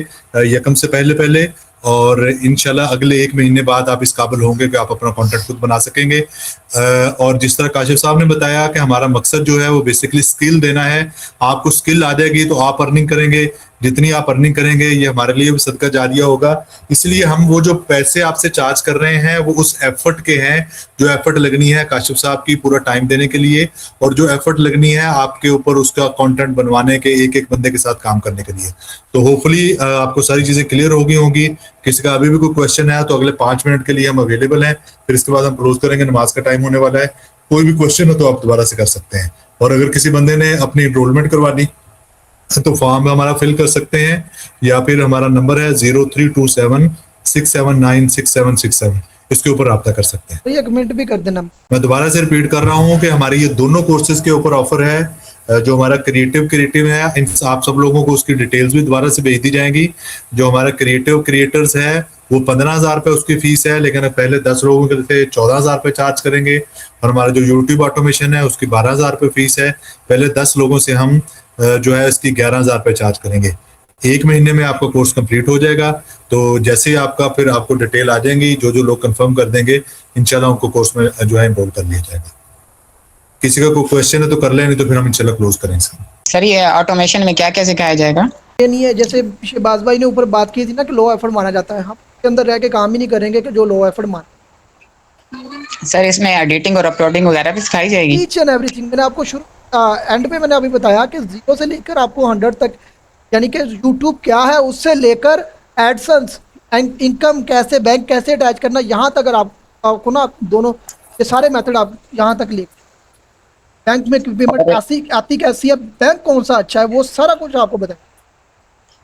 यकम से पहले पहले। और इंशाल्लाह अगले 1 महीने बाद आप इस काबिल होंगे कि आप अपना कंटेंट खुद बना सकेंगे। और जिस तरह काशिफ साहब ने बताया कि हमारा मकसद जो है वो बेसिकली स्किल देना है। आपको स्किल आ जाएगी तो आप अर्निंग करेंगे, जितनी आप अर्निंग करेंगे ये हमारे लिए भी सदका जारिया होगा। इसलिए हम वो जो पैसे आपसे चार्ज कर रहे हैं वो उस एफर्ट के हैं, जो एफर्ट लगनी है काशिफ साहब की पूरा टाइम देने के लिए, और जो एफर्ट लगनी है आपके ऊपर उसका कंटेंट बनवाने के, एक एक बंदे के साथ काम करने के लिए। तो होपफुली आपको सारी चीजें क्लियर हो गई होंगी। किसी का अभी भी कोई क्वेश्चन है तो अगले 5 मिनट के लिए हम अवेलेबल हैं, फिर इसके बाद हम क्लोज करेंगे, नमाज का टाइम होने वाला है। कोई भी क्वेश्चन हो तो आप दोबारा से कर सकते हैं। और अगर किसी बंदे ने अपनी एनरोलमेंट करवानी तो फॉर्म हमारा फिल कर सकते हैं, या फिर हमारा नंबर है 032767966767, इसके ऊपर रब्ता कर सकते हैं। तो ये कमेंट भी कर देना। मैं दोबारा से रिपीट कर रहा हूँ कि हमारे ये दोनों कोर्सेज के ऊपर ऑफर है। जो हमारा क्रिएटिव है, आप सब लोगों को उसकी डिटेल्स भी दोबारा से भेज दी जाएंगी। जो हमारा क्रिएटर्स है वो 15,000 रुपये उसकी फीस है, लेकिन पहले 10 लोगों के लिए 14,000 रुपये चार्ज करेंगे। और हमारा जो यूट्यूब ऑटोमेशन है उसकी 12,000 रुपये फीस है। पहले 10 लोगों से हम जो है इसकी 11,000 रुपये चार्ज करेंगे। 1 महीने में आपका कोर्स कंप्लीट हो जाएगा। तो जैसे ही आपका फिर आपको डिटेल आ जाएंगी, जो जो लोग कंफर्म कर देंगे इंशाल्लाह उनको कोर्स में जो है इनरोल कर लिया जाएगा। किसी का कोई क्वेश्चन है तो कर लें, नहीं तो फिर हम इंशाल्लाह क्लोज करेंगे। सर ये ऑटोमेशन में क्या क्या सिखाया जाएगा? ये नहीं है, जैसे शहबाज भाई ने ऊपर बात की थी ना कि लो एफर्ट माना जाता है, हम इसके अंदर रह के काम ही नहीं करेंगे कि जो लो एफर्ट मान। सर इसमें एडिटिंग और अपलोडिंग वगैरह भी सिखाई जाएगी? ईच एंड एवरीथिंग मैंने आपको शुरू एंड पे मैंने अभी बताया कि 0 से लेकर आपको 100 तक, यानी कि यूट्यूब क्या है उससे लेकर एडसेंस एंड इनकम कैसे, बैंक कैसे अटैच करना, यहाँ तक अगर आपको ना दोनों ये सारे मेथड आप यहाँ तक ले, बैंक में पेमेंट आती कैसी है, बैंक कौन सा अच्छा है, वो सारा कुछ आपको बताएं।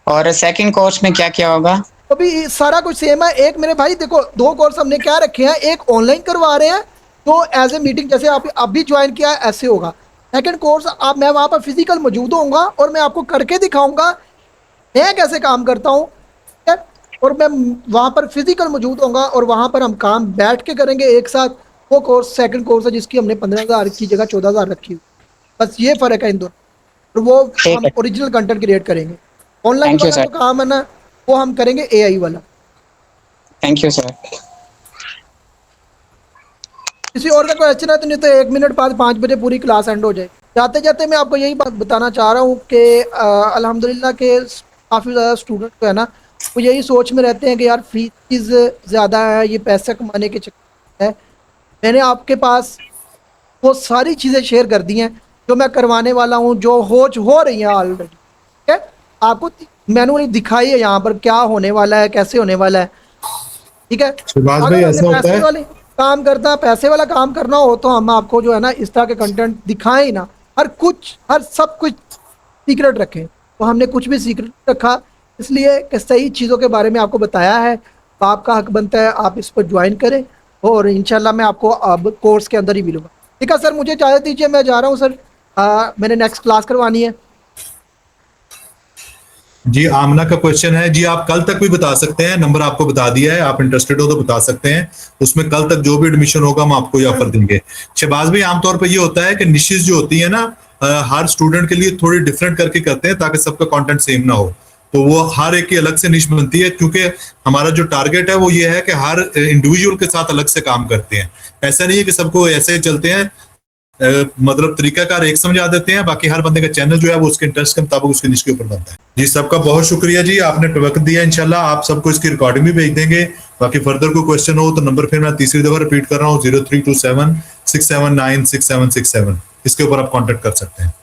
और सेकंड कोर्स में क्या क्या होगा? अभी सारा कुछ सेम है। एक मेरे भाई देखो 2 कोर्स हमने क्या रखे हैं, एक ऑनलाइन करवा रहे हैं तो एज ए मीटिंग, जैसे आप अभी ज्वाइन किया है ऐसे होगा। सेकंड कोर्स आप मैं वहाँ पर फिजिकल मौजूद होऊंगा और मैं आपको करके दिखाऊंगा मैं कैसे काम करता हूँ, और मैं वहाँ पर फिजिकल मौजूद होऊंगा और वहाँ पर हम काम बैठ के करेंगे एक साथ। वो कोर्स सेकंड कोर्स है जिसकी हमने 15,000 की जगह 14,000 रखी हुई, बस ये फ़र्क है इन दोनों। और वो हम ओरिजिनल कंटेंट क्रिएट करेंगे। ऑनलाइन वाला जो काम है ना वो हम करेंगे एआई वाला। Thank you sir. किसी और का क्वेश्चन है तो, नहीं तो 1 मिनट बाद 5 बजे पूरी क्लास एंड हो जाए। जाते जाते मैं आपको यही बात बताना चाह रहा हूँ कि अल्हम्दुलिल्लाह के काफ़ी ज़्यादा स्टूडेंट जो है ना वो यही सोच में रहते हैं कि यार फीस ज़्यादा है, ये पैसा कमाने के चक्कर है। मैंने आपके पास वो सारी चीज़ें शेयर कर दी हैं जो मैं करवाने वाला हूँ, जो हो रही हैं ऑलरेडी। ठीक है, आपको मैनुअली दिखाई है यहाँ पर क्या होने वाला है, कैसे होने वाला है। ठीक है, शहबाज अगर भाई हमने ऐसा होता पैसे है, वाले काम करता पैसे वाला काम करना हो तो हम आपको जो है ना इस तरह के कंटेंट दिखाएं ही ना, हर सब कुछ सीक्रेट रखें। तो हमने कुछ भी सीक्रेट रखा इसलिए कि सही चीज़ों के बारे में आपको बताया है। तो आपका हक बनता है आप इस पर ज्वाइन करें और इंशाल्लाह मैं आपको अब कोर्स के अंदर ही मिलूंगा। ठीक है सर, मुझे इजाज़त दीजिए, मैं जा रहा हूँ सर, मैंने नेक्स्ट क्लास करवानी है। जी आमना का क्वेश्चन है जी, आप कल तक भी बता सकते हैं, नंबर आपको बता दिया है, आप इंटरेस्टेड हो तो बता सकते हैं, उसमें कल तक जो भी एडमिशन होगा हम आपको ये ऑफर देंगे। शहबाज भाई आमतौर पर ये होता है कि निशेस जो होती है ना हर स्टूडेंट के लिए थोड़ी डिफरेंट करके करते हैं ताकि सबका कंटेंट सेम ना हो, तो वो हर एक की अलग से निश बनती है, क्योंकि हमारा जो टारगेट है वो ये है कि हर इंडिविजुअल के साथ अलग से काम करते हैं। ऐसा नहीं है कि सबको ऐसे चलते हैं, मतलब तरीकाकार एक समझा देते हैं, बाकी हर बंदे का चैनल जो है वो उसके इंटरेस्ट के मुताबिक उसके निश के ऊपर बनता है। जी सबका बहुत शुक्रिया जी, आपने वक्त दिया। इंशाल्लाह आप सबको इसकी रिकॉर्डिंग भी भेज देंगे। बाकी फर्दर कोई क्वेश्चन हो तो नंबर फिर मैं तीसरी दफा रिपीट कर रहा हूँ, 0327 679 6767, इसके ऊपर आप कॉन्टेक्ट कर सकते हैं।